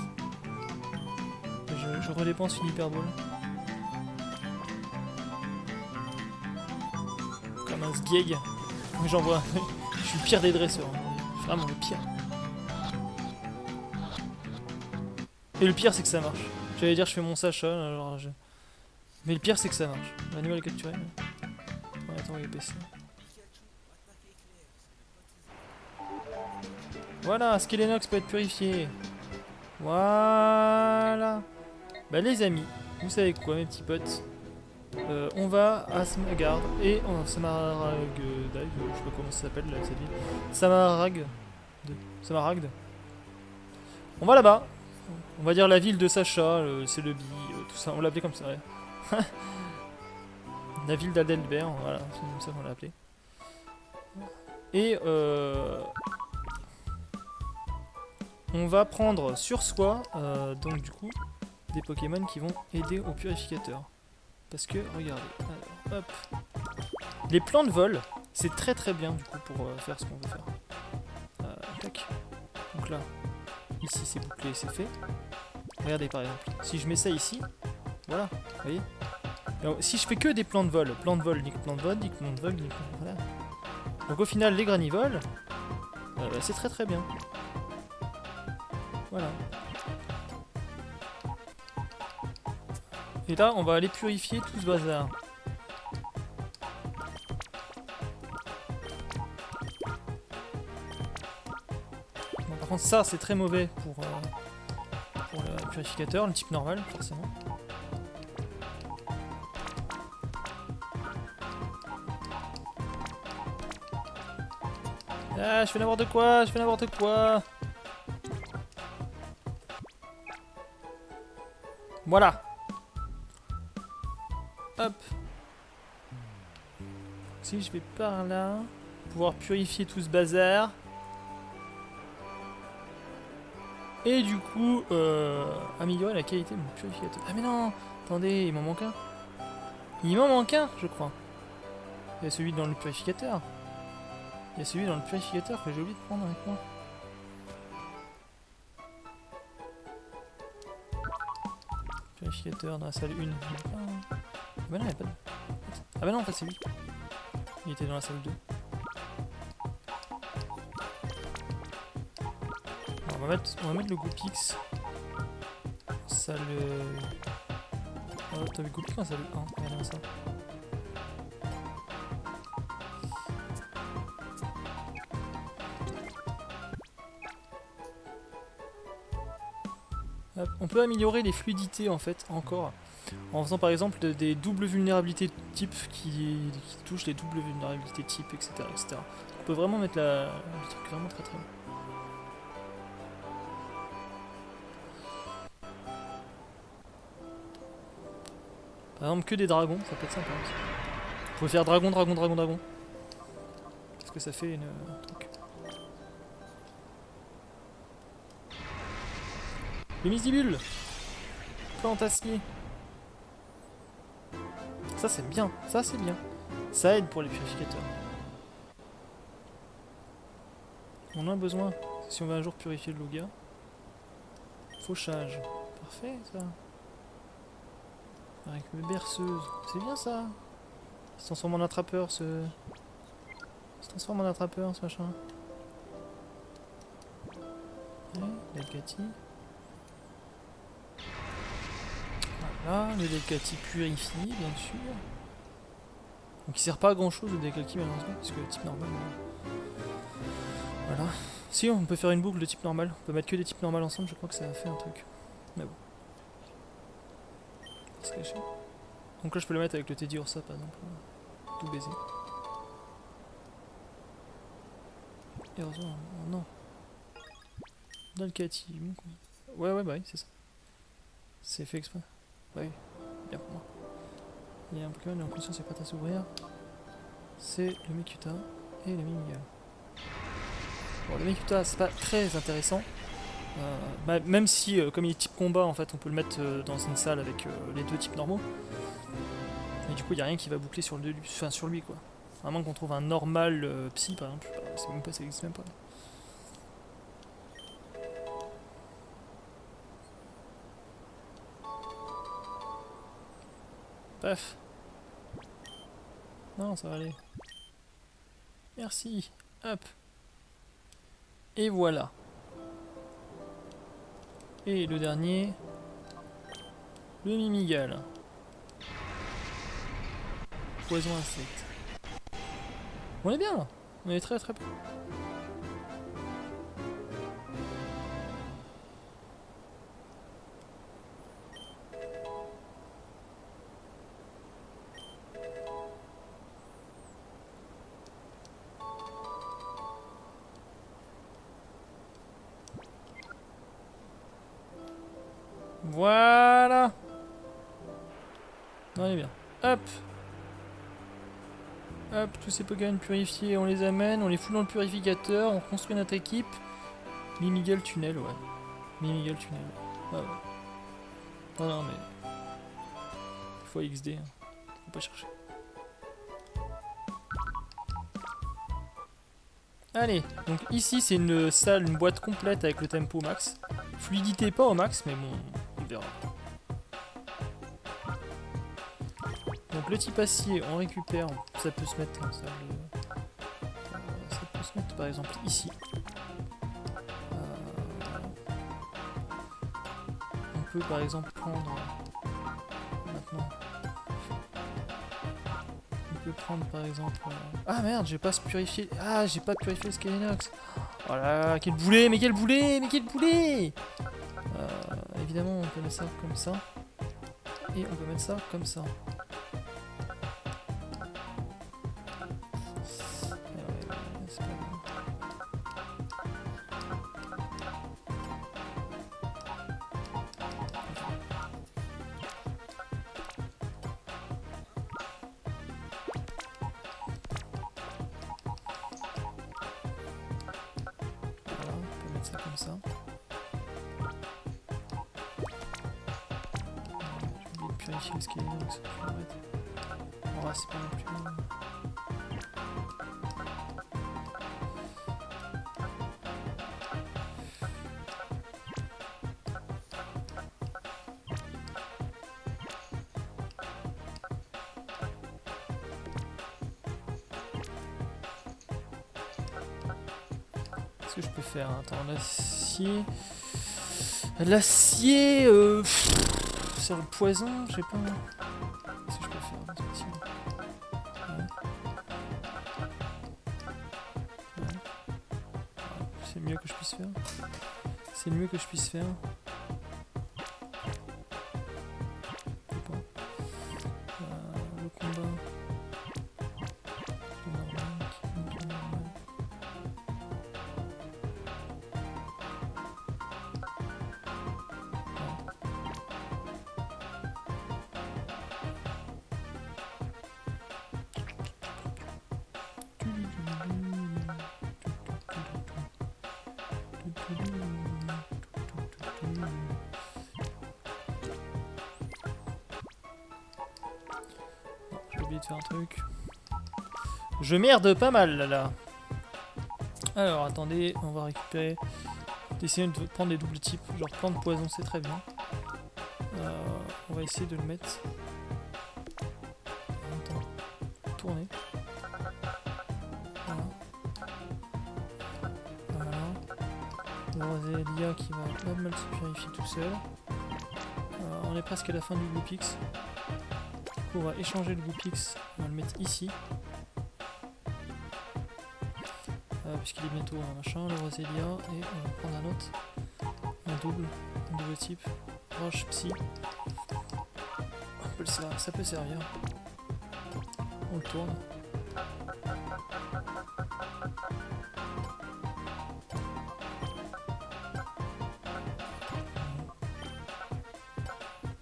Speaker 1: Je redépense une hyperbole. Comme un sgeg. J'en vois. Je suis le pire des dresseurs. Je suis vraiment le pire. Et le pire, c'est que ça marche. J'allais dire, je fais mon Sacha. Alors mais le pire, c'est que ça marche. L'animal est capturé. Ouais, attends, il est baissé. Voilà, Skelenox peut être purifié. Voilà. Bah les amis, vous savez quoi mes petits potes, on va à Smaragd et Samaragd, je sais pas comment ça s'appelle là, cette ville. Samaragd. On va là-bas. On va dire la ville de Sacha, c'est le bi, tout ça, on l'a appelé comme ça. Ouais. La ville d'Adelbert, voilà, c'est comme ça qu'on l'a appelé. Et on va prendre sur soi, donc du coup, des Pokémon qui vont aider au purificateur. Parce que, regardez, alors, hop. Les plans de vol, c'est très très bien du coup pour faire ce qu'on veut faire. Tac. Donc là, ici c'est bouclé, c'est fait. Regardez par exemple, si je mets ça ici, voilà, vous voyez. Alors, si je fais que des plans de vol, nique plan de vol, nique plan de vol, nique plan de vol, voilà. Donc au final, les granivoles, c'est très très bien. Voilà. Et là, on va aller purifier tout ce bazar. Bon, par contre, ça, c'est très mauvais pour le purificateur, le type normal, forcément. Ah, je fais n'importe quoi, je fais n'importe quoi. Voilà. Hop. Si je vais par là, pouvoir purifier tout ce bazar. Et du coup, améliorer la qualité de mon purificateur. Ah mais non, attendez, il m'en manque un. Il m'en manque un, je crois. Il y a celui dans le purificateur. Il y a celui dans le purificateur que j'ai oublié de prendre avec moi. Purificateur dans la salle 1. Ah bah non, il n'y a pas de... Ah bah non, en fait c'est lui. Il était dans la salle 2. Alors, on va mettre le Goupix. Salle... Oh, t'avais Goupix dans la salle 1. Regardez ça. Hop. On peut améliorer les fluidités en fait encore en faisant par exemple des doubles vulnérabilités type qui touchent les doubles vulnérabilités type, etc., etc. On peut vraiment mettre le truc vraiment très très bien. Par exemple que des dragons, ça peut être sympa aussi. Vous pouvez faire dragon, dragon, dragon, dragon. Parce que ça fait une truc. Le misibule. Plantacier. Ça c'est bien, ça c'est bien. Ça aide pour les purificateurs. On a besoin, si on veut un jour purifier le Loga. Fauchage. Parfait ça. Avec une berceuse. C'est bien ça. Il se transforme en attrapeur ce... Il se transforme en attrapeur ce machin. Ouais, Delcati. Voilà, le Delcati purifié bien sûr. Donc il sert pas à grand chose le Delcati malheureusement, parce que le type normal... Voilà. Si on peut faire une boucle de type normal, on peut mettre que des types normaux ensemble, je crois que ça a fait un truc. Mais bon. C'est caché. Donc là je peux le mettre avec le Teddy Ursa par exemple. Tout baiser. Et heureusement, oh non. Delcati, bon quoi. Ouais bah oui c'est ça. C'est fait exprès. Ouais, bien pour moi. Il y a un Pokémon en conscience est prêt à s'ouvrir. C'est le Mikuta et le Mimiga. Bon, le mec c'est pas très intéressant. Même si, comme il est type combat, en fait, on peut le mettre dans une salle avec les deux types normaux. Et du coup, il n'y a rien qui va boucler sur, sur lui, quoi. À moins qu'on trouve un normal psy, par exemple. C'est même pas, ça existe même pas. Bref. Non, ça va aller. Merci. Hop. Et voilà. Et le dernier. Le Mimigal. Poison insecte. On est bien là. On est très très bien. Voilà. On est bien. Hop. Hop, tous ces Pokémon purifiés, on les amène, on les fout dans le purificateur, on construit notre équipe. Mimigal tunnel, ouais. Mimigal tunnel. Ouais, ouais. Non, non, mais... Fois XD, hein. Faut pas chercher. Allez, donc ici c'est une salle, une boîte complète avec le tempo max. Fluidité pas au max, mais bon, on verra. Donc le type acier, on récupère, ça peut se mettre en salle. Ça peut se mettre par exemple ici. On peut par exemple prendre maintenant. On peut prendre par exemple. Ah merde, j'ai pas purifié. Ah, j'ai pas purifié le Skynox. Oh là là, quel boulet, mais quel boulet, mais quel boulet. Évidemment, on peut mettre ça comme ça. Et on peut mettre ça comme ça. Comme ça. J'ai oublié de purifier le scaling, donc ça peut mettre. Oh, c'est pas non plus. Qu'est-ce que je peux faire? Attends, l'acier. L'acier. Sur le poison, je sais pas. Qu'est-ce que je peux faire? Ouais. Ouais. C'est le mieux que je puisse faire. C'est le mieux que je puisse faire. Le combat. J'ai oublié de faire un truc. Je merde pas mal là. Alors attendez, on va récupérer. Essayer de prendre des doubles types. Genre plan de poison, c'est très bien. On va essayer de le mettre. Attends. Tourner. Voilà. Voilà. Le Rosélia qui va pas mal se purifier tout seul. On est presque à la fin du Goopix. Du coup, on va échanger le Goopix. On va le mettre ici. Puisqu'il est bientôt un machin, le Rosélia. Et on va prendre un autre. Un double type. Roche psy. Ça peut servir. On le tourne.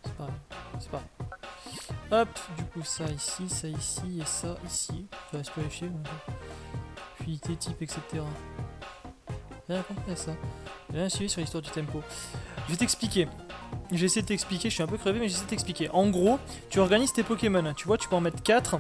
Speaker 1: C'est pareil. C'est pareil. Hop, du coup ça ici et ça ici. Ça va se purifier. Fluidité, type, etc. J'ai rien compris à ça. J'ai rien suivi sur l'histoire du tempo. Je vais t'expliquer. J'ai essayé de t'expliquer, je suis un peu crevé mais j'essaie de t'expliquer. En gros, tu organises tes Pokémon, tu vois, tu peux en mettre 4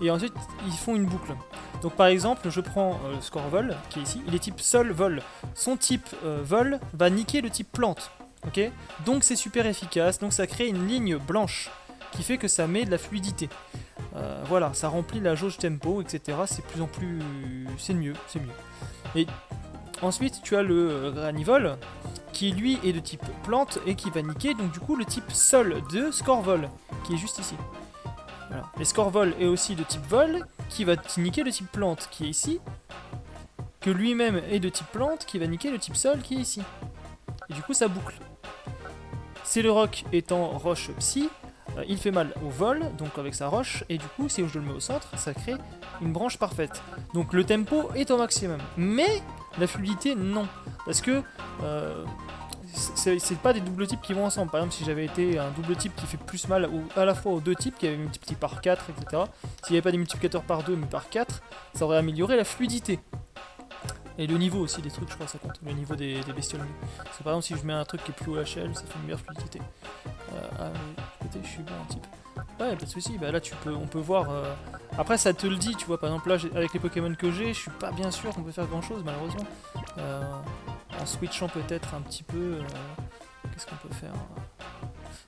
Speaker 1: et ensuite ils font une boucle. Donc par exemple, je prends le Scorvol qui est ici, il est type sol vol. Son type vol va niquer le type plante. Ok. Donc c'est super efficace, donc ça crée une ligne blanche qui fait que ça met de la fluidité. Voilà, ça remplit la jauge tempo, etc. C'est plus en plus... c'est mieux, c'est mieux. Et ensuite, tu as le Granivol qui lui est de type plante et qui va niquer donc du coup le type sol de Scorvol qui est juste ici. Voilà. Et Scorvol est aussi de type vol qui va niquer le type plante qui est ici, que lui-même est de type plante qui va niquer le type sol qui est ici. Et du coup ça boucle. C'est le roc étant roche psy, il fait mal au vol, donc avec sa roche, et du coup si je le mets au centre, ça crée une branche parfaite. Donc le tempo est au maximum. Mais la fluidité non. Parce que c'est pas des doubles types qui vont ensemble. Par exemple, si j'avais été un double type qui fait plus mal à la fois aux deux types, qui avait multiplié par 4, etc. S'il n'y avait pas des multiplicateurs par 2 mais par 4, ça aurait amélioré la fluidité. Et le niveau aussi des trucs, je crois, ça compte. Le niveau des bestioles. Parce que par exemple, si je mets un truc qui est plus haut HL, ça fait une meilleure fluidité. Écoutez, je suis bon un type. Ouais, pas de soucis, bah là on peut voir. Après, ça te le dit, tu vois. Par exemple, là, avec les Pokémon que j'ai, je suis pas bien sûr qu'on peut faire grand chose, malheureusement. En switchant peut-être un petit peu. Qu'est-ce qu'on peut faire?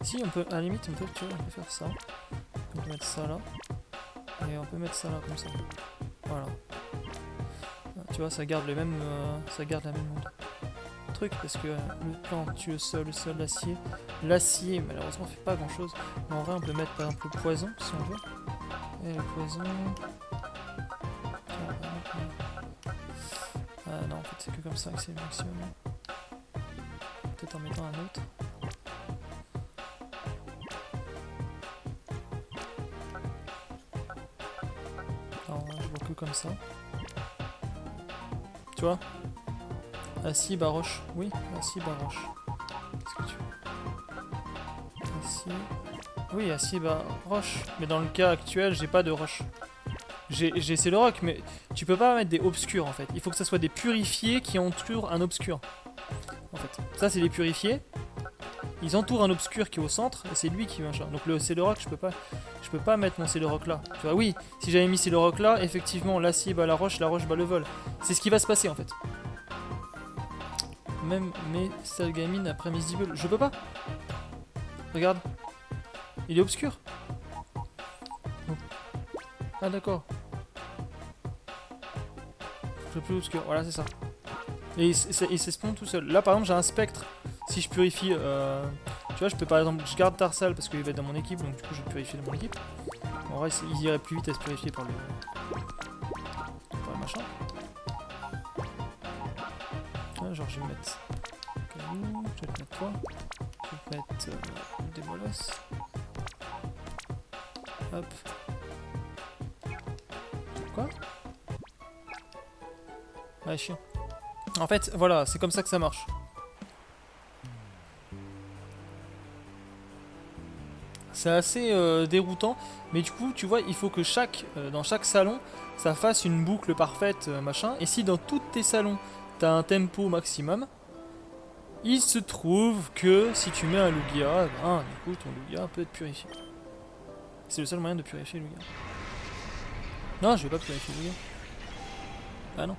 Speaker 1: Si, on peut, à la limite, tu vois, on peut faire ça. On peut mettre ça là. Et on peut mettre ça là, comme ça. Voilà. Tu vois, ça garde le même. Ça garde la même truc, parce que le plantueux, le sol, l'acier. L'acier, malheureusement, fait pas grand chose. Mais en vrai, on peut mettre par exemple le poison, si on veut. Et le poison. Non, en fait, c'est que comme ça que c'est le maximum. Peut-être en mettant un autre. Non, je vois que comme ça. Tu vois? Acier, roche. Oui, acier, roche. Qu'est-ce que tu veux? Acier. Oui, acier, roche. Mais dans le cas actuel, j'ai pas de roche. J'ai c'est le roc, mais tu peux pas mettre des obscurs en fait. Il faut que ça soit des purifiés qui entourent un obscur. En fait, ça c'est les purifiés. Ils entourent un obscur qui est au centre et c'est lui qui machin. Donc le c'est le roc, je peux pas mettre mon c'est le roc là. Tu vois, oui, si j'avais mis c'est le roc là, effectivement l'acier bat la roche bat le vol. C'est ce qui va se passer en fait. Même mes Salgamine après Misdibble, je peux pas. Regarde, il est obscur. Ah d'accord. Je peux plus obscur, voilà c'est ça. Et il se spawn tout seul. Là par exemple j'ai un spectre. Si je purifie, tu vois, je peux par exemple, je garde Tarsal parce qu'il va être dans mon équipe, donc du coup je vais purifier dans mon équipe. En vrai il irait plus vite à se purifier par le machin. Ah, genre je vais mettre Caillou, je vais te mettre quoi? Je vais te mettre des molosses. Hop. Quoi? Ouais, chiant. En fait, voilà, c'est comme ça que ça marche. C'est assez déroutant, mais du coup, tu vois, il faut que dans chaque salon, ça fasse une boucle parfaite, machin. Et si dans tous tes salons, t'as un tempo maximum, il se trouve que si tu mets un Lugia, du coup, ton Lugia peut être purifié. C'est le seul moyen de purifier le Lugia. Non, je vais pas purifier le Lugia. Ah non.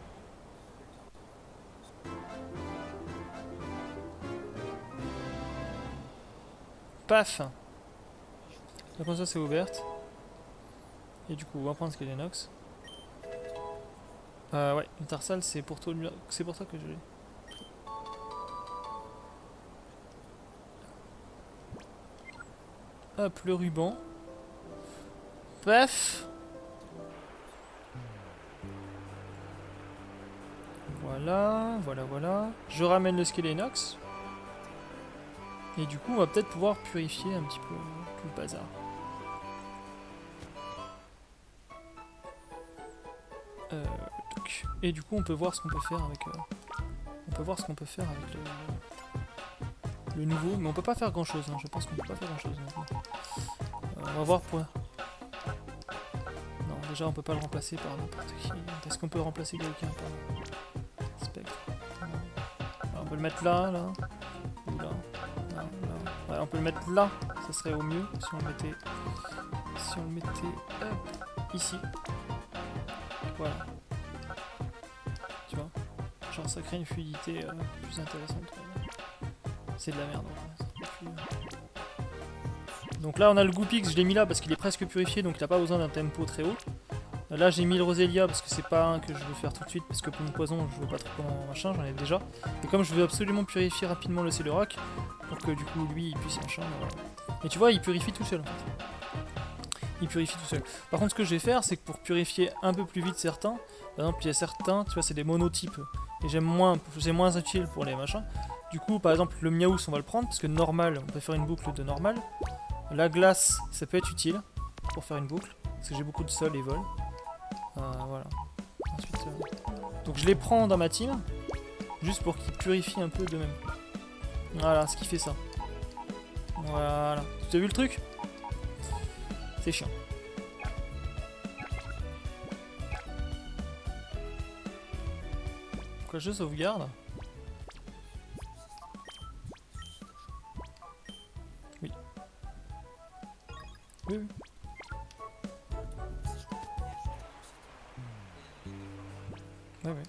Speaker 1: Paf. La console s'est ouverte. Et du coup, on va prendre ce qu'est l'Enox. Ouais, une Tarsal, c'est pour toi que je l'ai. Hop, le ruban. Paf. Voilà. Je ramène le Skelenox. Et du coup, on va peut-être pouvoir purifier un petit peu tout le bazar. Et du coup, on peut voir ce qu'on peut faire avec. Le nouveau, mais on peut pas faire grand chose. Je pense qu'on peut pas faire grand chose. On va voir pour. Non, déjà, on peut pas le remplacer par n'importe qui. Est-ce qu'on peut remplacer quelqu'un par Spectre? Non. peut le mettre là, là, ou là, là, là. Ouais, on peut le mettre là, ça serait au mieux si on le mettait, hop, ici. Voilà. Tu vois, genre ça crée une fluidité plus intéressante. C'est de la merde. Donc là on a le Goopix, je l'ai mis là parce qu'il est presque purifié, donc il n'a pas besoin d'un tempo très haut. Là j'ai mis le Roselia parce que c'est pas un que je veux faire tout de suite, parce que pour mon poison je veux pas trop comment machin, j'en ai déjà. Et comme je veux absolument purifier rapidement le Célorac, pour que du coup lui il puisse machin, voilà. Et tu vois il purifie tout seul en fait. Il purifie tout seul. Par contre ce que je vais faire c'est que pour purifier un peu plus vite certains, par exemple il y a certains, tu vois c'est des monotypes, et c'est moins utile pour les machins. Du coup par exemple le Miaous on va le prendre, parce que normal, on peut faire une boucle de normal. La glace ça peut être utile pour faire une boucle, parce que j'ai beaucoup de sol et vol. Voilà. Ensuite, donc je les prends dans ma team, juste pour qu'ils purifient un peu d'eux-mêmes. Voilà, ce qui fait ça. Voilà. Tu as vu le truc? C'est chiant. Pourquoi je sauvegarde? Oui. Oui, oui. Ouais, ouais.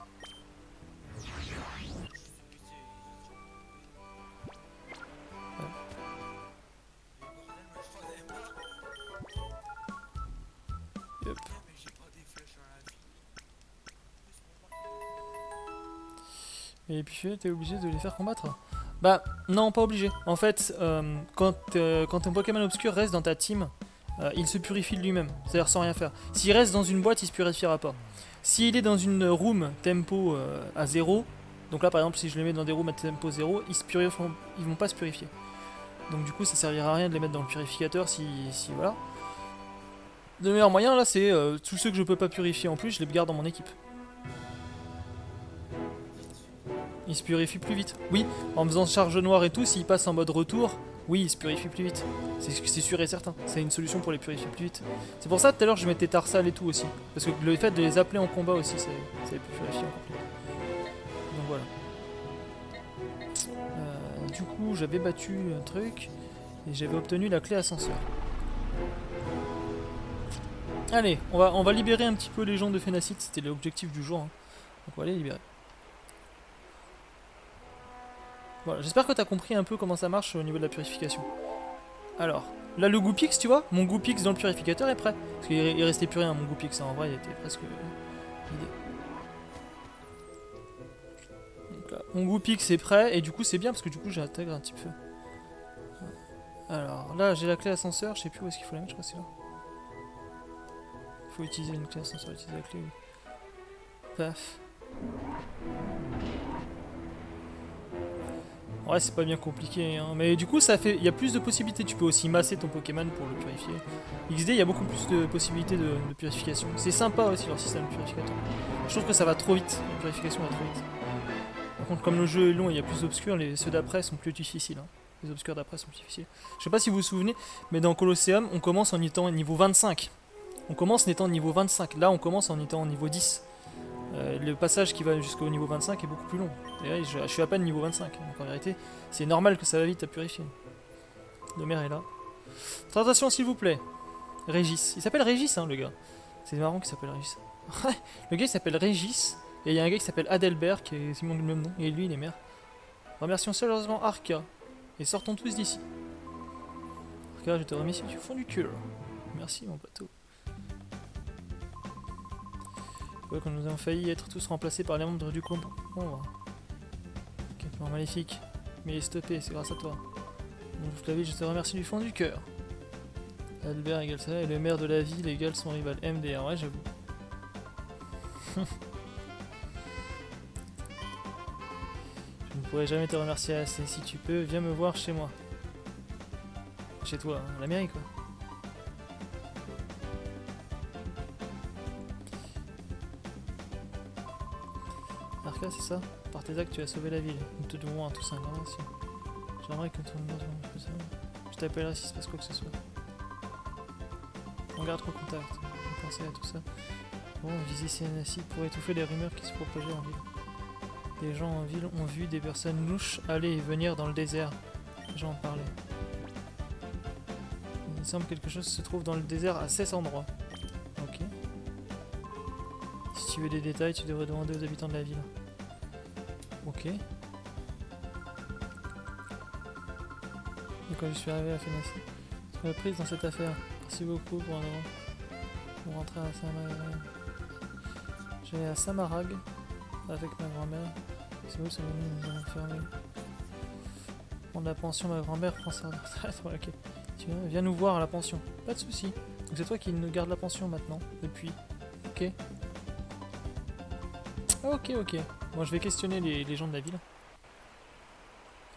Speaker 1: Yep. Et puis t'es obligé de les faire combattre? Bah non, pas obligé. En fait, quand un Pokémon obscur reste dans ta team, il se purifie de lui-même, c'est-à-dire sans rien faire. S'il reste dans une boîte, il se purifiera pas. S'il est dans une room tempo à 0, donc là par exemple si je les mets dans des rooms à tempo 0, ils vont pas se purifier. Donc du coup ça servira à rien de les mettre dans le purificateur si voilà. Le meilleur moyen là c'est tous ceux que je peux pas purifier en plus, je les garde dans mon équipe. Il se purifie plus vite. Oui, en faisant charge noire et tout, s'il passe en mode retour, oui, il se purifie plus vite. C'est sûr et certain. C'est une solution pour les purifier plus vite. C'est pour ça tout à l'heure je mettais Tarsal et tout aussi. Parce que le fait de les appeler en combat aussi, ça les purifie encore plus. Donc voilà. Du coup, j'avais battu un truc et j'avais obtenu la clé ascenseur. Allez, on va libérer un petit peu les gens de Phénacite, c'était l'objectif du jour. Hein. Donc on va les libérer. Voilà, j'espère que tu as compris un peu comment ça marche au niveau de la purification. Alors, là le Goopix, tu vois, mon Goopix dans le purificateur est prêt. Parce qu'il restait plus rien, mon Goopix, hein, en vrai il était presque vidé. Donc là, mon Goopix est prêt, et du coup c'est bien parce que du coup j'intègre un petit peu. Alors là j'ai la clé ascenseur, je sais plus où est-ce qu'il faut la mettre, je crois que c'est là. Il faut utiliser une clé ascenseur, utiliser la clé, oui. Paf. Ouais, c'est pas bien compliqué, hein. Mais du coup, ça fait, il y a plus de possibilités. Tu peux aussi masser ton Pokémon pour le purifier. XD, il y a beaucoup plus de possibilités de purification. C'est sympa aussi leur système de purificateur. Je trouve que ça va trop vite. La purification va trop vite. Par contre, comme le jeu est long et il y a plus d'obscurs, ceux d'après sont plus difficiles. Hein. Les obscurs d'après sont plus difficiles. Je sais pas si vous vous souvenez, mais dans Colosseum, on commence en étant niveau 25. On commence en étant niveau 25. Là, on commence en étant niveau 10. Le passage qui va jusqu'au niveau 25 est beaucoup plus long. Et je suis à peine niveau 25. Donc en vérité, c'est normal que ça va vite à purifier. Le maire est là. Attention s'il vous plaît. Régis. Il s'appelle Régis, hein, le gars. C'est marrant qu'il s'appelle Régis. Le gars il s'appelle Régis. Et il y a un gars qui s'appelle Adelbert qui est le même nom. Et lui il est maire. Remercions sérieusement Arca. Et sortons tous d'ici. Arca, je te remercie du fond du cœur. Merci mon bateau. Ouais, quand nous avons failli être tous remplacés par les membres du combat. Oh. Quel plan maléfique. Mais il est stoppé, c'est grâce à toi. Donc, Flavie, je te remercie du fond du cœur. Albert égale ça, et le maire de la ville égale son rival MDR. Ouais, j'avoue. Je ne pourrai jamais te remercier assez. Si tu peux, viens me voir chez moi. Chez toi, à la mairie quoi. Arca, c'est ça? Par tes actes, tu as sauvé la ville. Nous te devons à tous un grand merci. J'aimerais que ton nom je t'appellerai si se passe quoi que ce soit. On garde contact. On pensait à tout ça. Bon, on vise ici un acide pour étouffer les rumeurs qui se propageaient en ville. Des gens en ville ont vu des personnes louches aller et venir dans le désert. Les gens en parlaient. Il semble que quelque chose se trouve dans le désert à cet endroit. Ok. Si tu veux des détails, tu devrais demander aux habitants de la ville. Ok. Et quand je suis arrivé à Fenassi, je suis prise dans cette affaire. Merci beaucoup pour rentrer à Samarag. J'allais à Samarag avec ma grand-mère. C'est où ça nous a enfermés. Prendre la pension, ma grand-mère prend sa retraite. Ouais, ok. Viens nous voir à la pension. Pas de soucis. Donc c'est toi qui nous garde la pension maintenant, depuis. Ok. Ok, ok. Bon, je vais questionner les gens de la ville.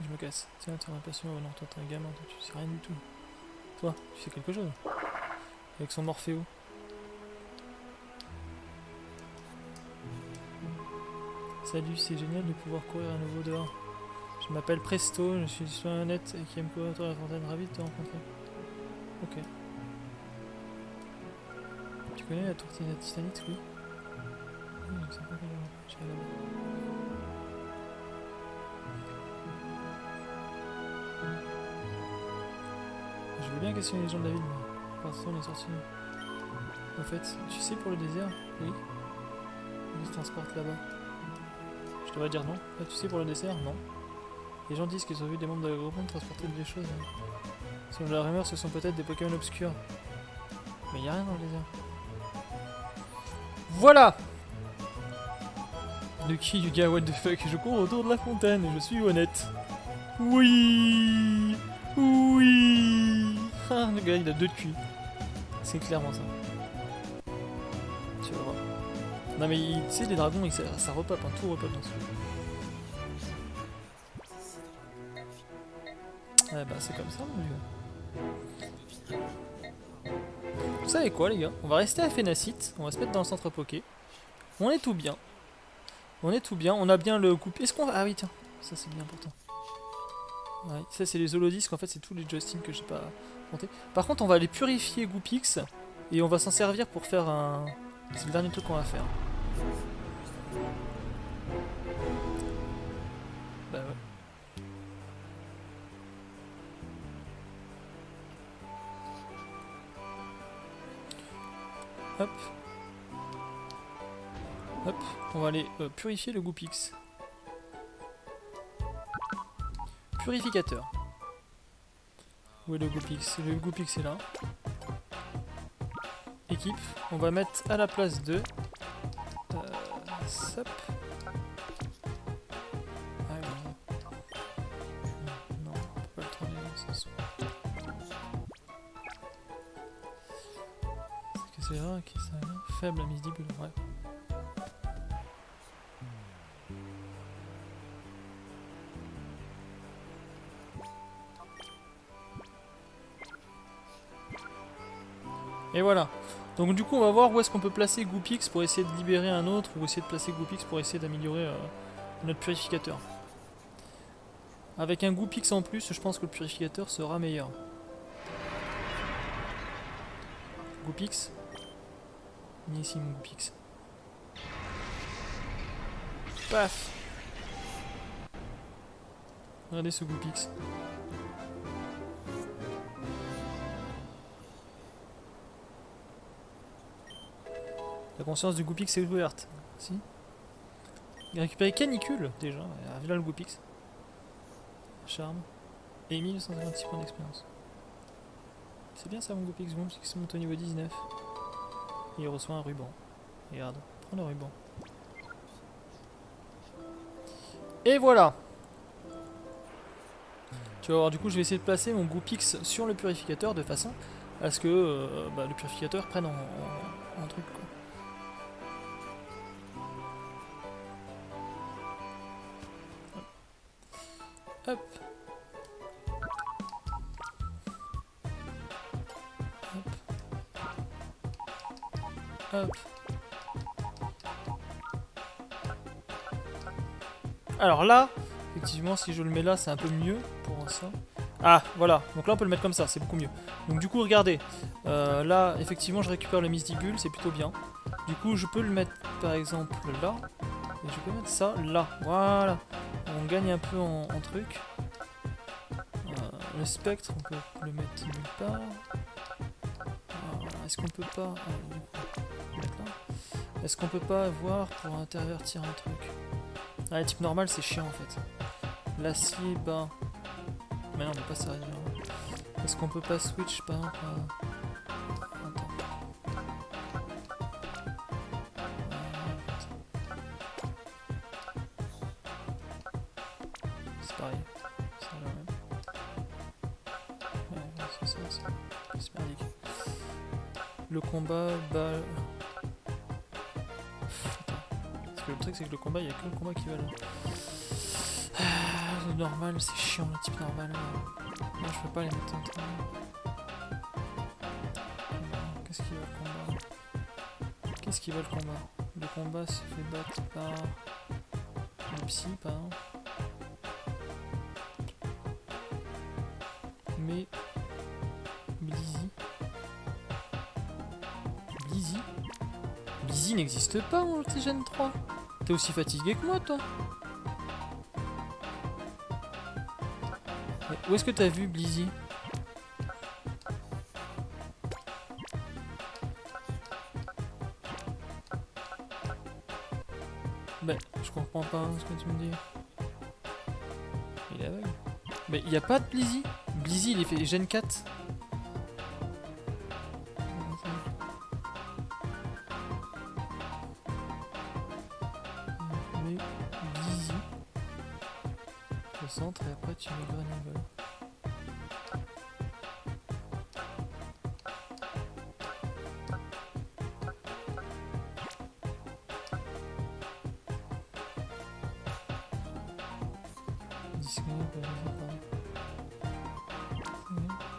Speaker 1: Je me casse. Tiens, t'es un patient. Oh non, toi t'es un gamin, toi tu sais rien du tout. Toi, tu sais quelque chose. Avec son Morphéo. Salut, c'est génial de pouvoir courir à nouveau dehors. Je m'appelle Presto, je suis sur un net et qui aime courir autour de la fontaine. Ravi de te rencontrer. Ok. Tu connais la tour Titanic, oui? Oui, je sais pas quelle j'irai là-bas. Je veux bien questionner les gens de la ville, mais pour l'instant on est sorti. En fait, tu sais pour le désert? Oui. Ils se transportent là-bas. Je devrais dire non. Ah, tu sais pour le dessert? Non. Les gens disent qu'ils ont vu des membres de la groupe transporter des choses. Selon la rumeur, ce sont peut-être des Pokémon obscurs. Mais il n'y a rien dans le désert. Voilà! De qui, du gars, what the fuck? Je cours autour de la fontaine et je suis honnête. Oui! Oui! Ah, le gars, il a deux de QI. C'est clairement ça. Tu vas voir. Non mais tu sais, les dragons, ça repop, hein, tout repop dans ce jeu. Ah bah c'est comme ça mon vieux. Vous savez quoi les gars? On va rester à Phénacite, on va se mettre dans le centre Poké. On est tout bien. On est tout bien, on a bien le coup. Est-ce qu'on va... Ah oui tiens, ça c'est bien important. Ouais, ça c'est les holodisques, en fait c'est tous les Justin que j'ai pas monté. Par contre on va aller purifier Goopix et on va s'en servir pour faire un... C'est le dernier truc qu'on va faire. Bah ouais. Hop. Hop. On va aller purifier le Goopix. Purificateur. Où est le Goopix? Le Goopix est là. Équipe. On va mettre à la place de... Sap. Ah non. Non, on peut pas le tourner dans ce sens. C'est que c'est là qui ça faible à misdibule, ouais. Et voilà. Donc du coup on va voir où est-ce qu'on peut placer Goopix pour essayer de libérer un autre, ou essayer de placer Goopix pour essayer d'améliorer notre purificateur. Avec un Goopix en plus, je pense que le purificateur sera meilleur. Goopix. Il est ici mon Goopix. Paf. Regardez ce Goopix. La conscience du Goopix est ouverte. Si. Il a récupéré Canicule déjà. Là le Goopix. Charme. Et 1156 points d'expérience. C'est bien ça mon Goopix. Bon, c'est qu'il se monte au niveau 19. Et il reçoit un ruban. Regarde, prends le ruban. Et voilà. Tu vas voir, du coup je vais essayer de placer mon Goopix sur le purificateur de façon à ce que le purificateur prenne en truc quoi. Hop. Hop. Hop. Alors là, effectivement, si je le mets là, c'est un peu mieux pour ça. Ah, voilà. Donc là, on peut le mettre comme ça, c'est beaucoup mieux. Donc du coup, regardez. Là, effectivement, je récupère le misdibule, c'est plutôt bien. Du coup, je peux le mettre, par exemple, là. Et je peux mettre ça là. Voilà. On gagne un peu en truc. Le spectre, on peut le mettre nulle part. Est-ce qu'on peut pas... Est-ce qu'on peut pas avoir pour intervertir un truc? Ah, les types normal, c'est chiant en fait. L'acier bas. Mais non, on peut pas ça. Est-ce qu'on peut pas switch par exemple à... Attends. C'est pareil. C'est la même. Ouais, c'est ça, c'est merdique. Le combat, bah... Parce que le truc c'est que le combat, il n'y a que le combat qui va là. Le normal, c'est chiant, le type normal. Non, je peux pas les mettre en train. Qu'est-ce qui va le combat? Qu'est-ce qui va le combat? Le combat se fait battre par le psy, par exemple. Mais Blizzy. Blizzy n'existe pas en Ultigène 3. T'es aussi fatigué que moi, toi. Mais où est-ce que t'as vu Blizzy? Ben, je comprends pas ce que tu me dis. Il est aveugle. Mais il n'y a pas de Blizzy. Blizzy, il est fait Gen 4. Mais Blizzy. Au centre et après tu mets Granule.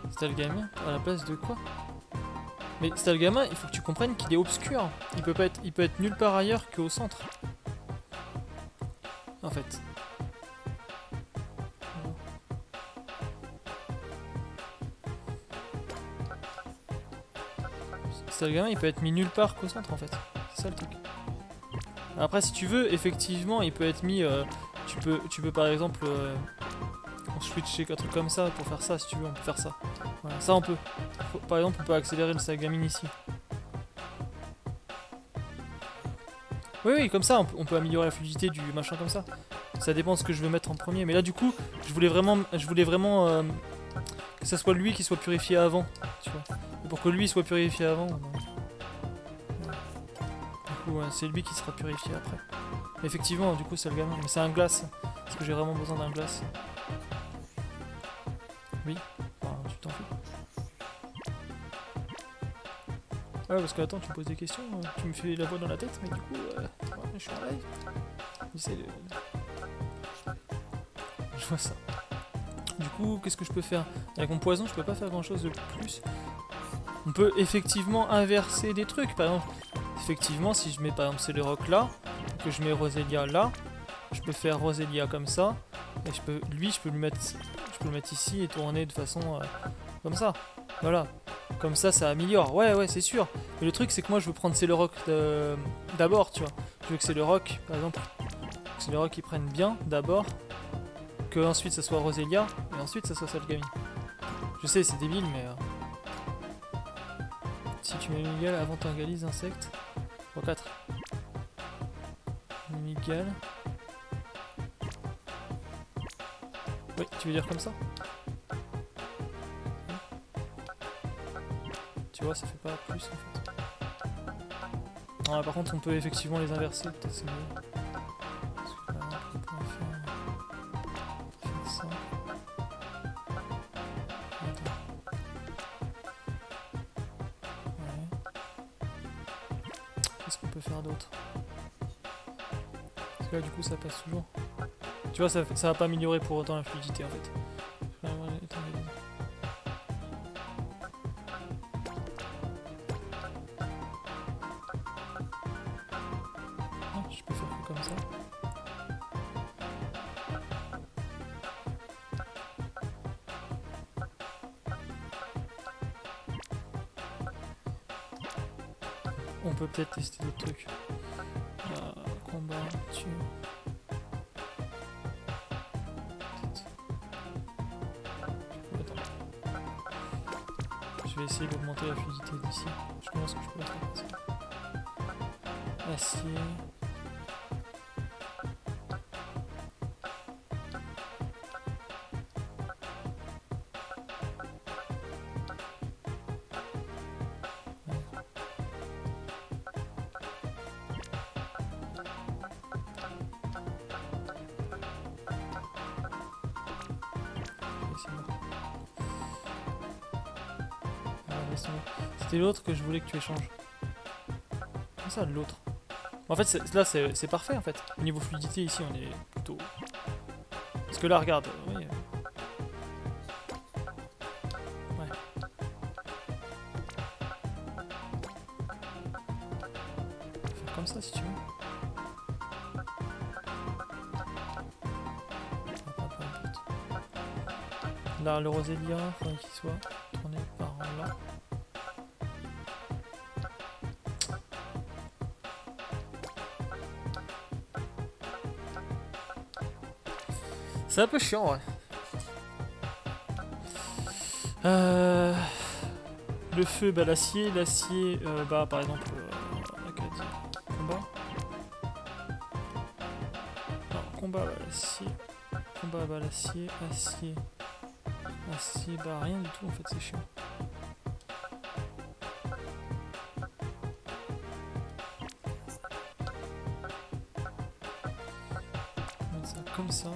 Speaker 1: C'était le gamin à la place de quoi? Mais c'était le gamin, il faut que tu comprennes qu'il est obscur. Il peut être nulle part ailleurs qu'au centre. En fait. C'était le gamin, il peut être mis nulle part qu'au centre en fait. C'est ça le truc. Après si tu veux, effectivement, il peut être mis... tu peux par exemple... switcher un truc comme ça pour faire ça si tu veux, on peut faire ça. Voilà, ça on peut. Par exemple, on peut accélérer le Sagamine ici. Oui, oui, comme ça, on peut améliorer la fluidité du machin comme ça. Ça dépend de ce que je veux mettre en premier. Mais là, du coup, je voulais vraiment que ça soit lui qui soit purifié avant. Tu vois. Et pour que lui soit purifié avant, du coup, c'est lui qui sera purifié après. Mais effectivement, du coup, c'est le gamin. Mais c'est un glace. Parce que j'ai vraiment besoin d'un glace. Oui. Enfin, tu t'en fous. Ouais, parce que attends, tu me poses des questions, tu me fais la voix dans la tête, mais du coup, ouais, je suis en live. J'essaie de... Je vois ça. Du coup, qu'est-ce que je peux faire? Avec mon poison, je peux pas faire grand chose de plus. On peut effectivement inverser des trucs, par exemple. Effectivement, si je mets par exemple Celeroc là, que je mets Roselia là, je peux faire Roselia comme ça, et je peux le mettre ici et tourner de façon comme ça. Voilà. Comme ça améliore. Ouais, ouais, c'est sûr. Mais le truc, c'est que moi, je veux prendre Celeroc d'abord, tu vois. Je veux que Celeroc, par exemple, que Celeroc, il prenne bien d'abord, que ensuite, ça soit Roselia, et ensuite, ça soit Salgamine. Je sais, c'est débile, mais... Si tu mets Miguel avant Tangalise, insecte... x4. Miguel... Oui, tu veux dire comme ça? Tu vois, ça fait pas plus en fait. Ah, par contre, on peut effectivement les inverser, peut-être c'est mieux. Parce que par exemple, on pourrait faire ça. Attends. Ouais. Qu'est-ce qu'on peut faire d'autre? Parce que là, du coup, ça passe toujours. Tu vois, ça va pas améliorer pour autant la fluidité en fait. Je peux faire que comme ça. On peut peut-être tester d'autres trucs. Combat. combat, tue. Attends. Je vais essayer d'augmenter la fluidité d'ici. Je pense que je peux la faire. Acier. C'était l'autre que je voulais que tu échanges. Comment ça, l'autre? En fait, là, c'est parfait, en fait. Au niveau fluidité, ici, on est plutôt... Parce que là, regarde, oui... Ouais. Faire comme ça, si tu veux. Là, le Rosélia, faudrait qu'il soit tourné par là. C'est un peu chiant, ouais. Le feu, bah l'acier, bah par exemple, combat. Non, combat, bah l'acier, combat, bah l'acier, acier, bah rien du tout en fait, c'est chiant. On va mettre ça comme ça.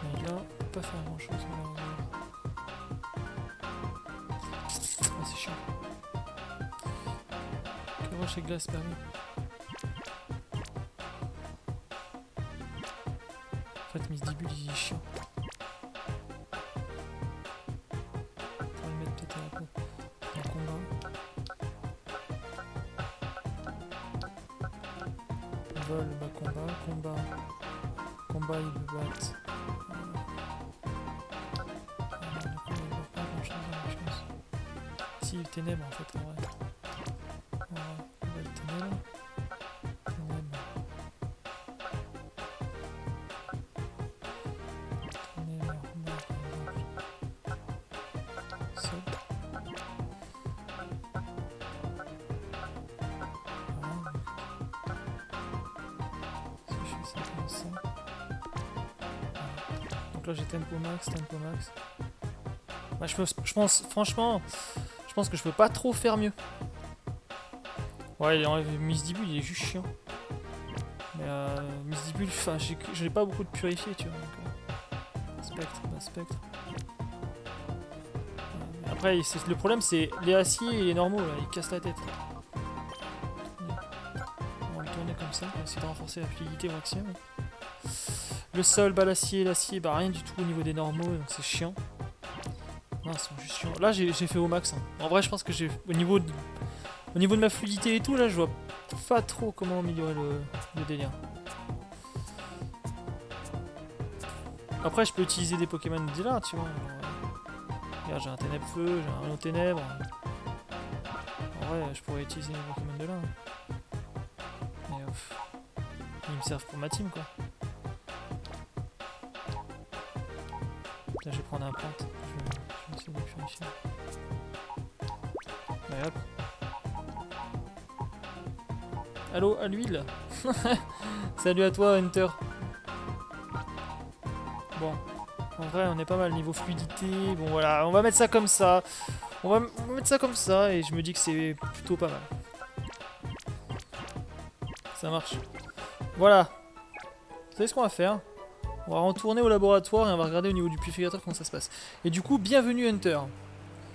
Speaker 1: Et là, on peut pas faire grand chose malheureusement. Ah, c'est chiant. Que roche et glace permis. En fait, Misdibule il est chiant. On va le mettre peut-être un peu en combat. Vol, bah combat, il veut battre. Si, ténèbres en fait, en vrai. Ténèbres. Donc là j'ai tempo max. Ouais, je pense, franchement, je pense que je peux pas trop faire mieux. Ouais, il enlève Misdibule, il est juste chiant. Mais Misdibule, enfin, j'ai pas beaucoup de purifié, tu vois. Donc, spectre. Après, le problème, c'est les aciers et les normaux, là, ils cassent la tête. On va le tourner comme ça, on va essayer de renforcer la fluidité au maximum. Le sol, bah l'acier, bah rien du tout au niveau des normaux, donc c'est chiant. Non, ils sont juste chiants. Là, j'ai fait au max. Hein. En vrai, je pense que j'ai au niveau de ma fluidité et tout, là, je vois pas trop comment améliorer le délire. Après, je peux utiliser des Pokémon de là, tu vois. Regarde, j'ai un ténèbre feu, j'ai un autre ténèbre. En vrai, je pourrais utiliser les Pokémon de là. Mais ils me servent pour ma team, quoi. Là, je vais prendre un plante. Je vais essayer de purifier. Et hop. Allô, à l'huile. Salut à toi, Hunter. Bon, en vrai, on est pas mal niveau fluidité. Bon, voilà, on va mettre ça comme ça. On va mettre ça comme ça et je me dis que c'est plutôt pas mal. Ça marche. Voilà. Vous savez ce qu'on va faire? On va retourner au laboratoire et on va regarder au niveau du purificateur comment ça se passe. Et du coup, bienvenue Hunter.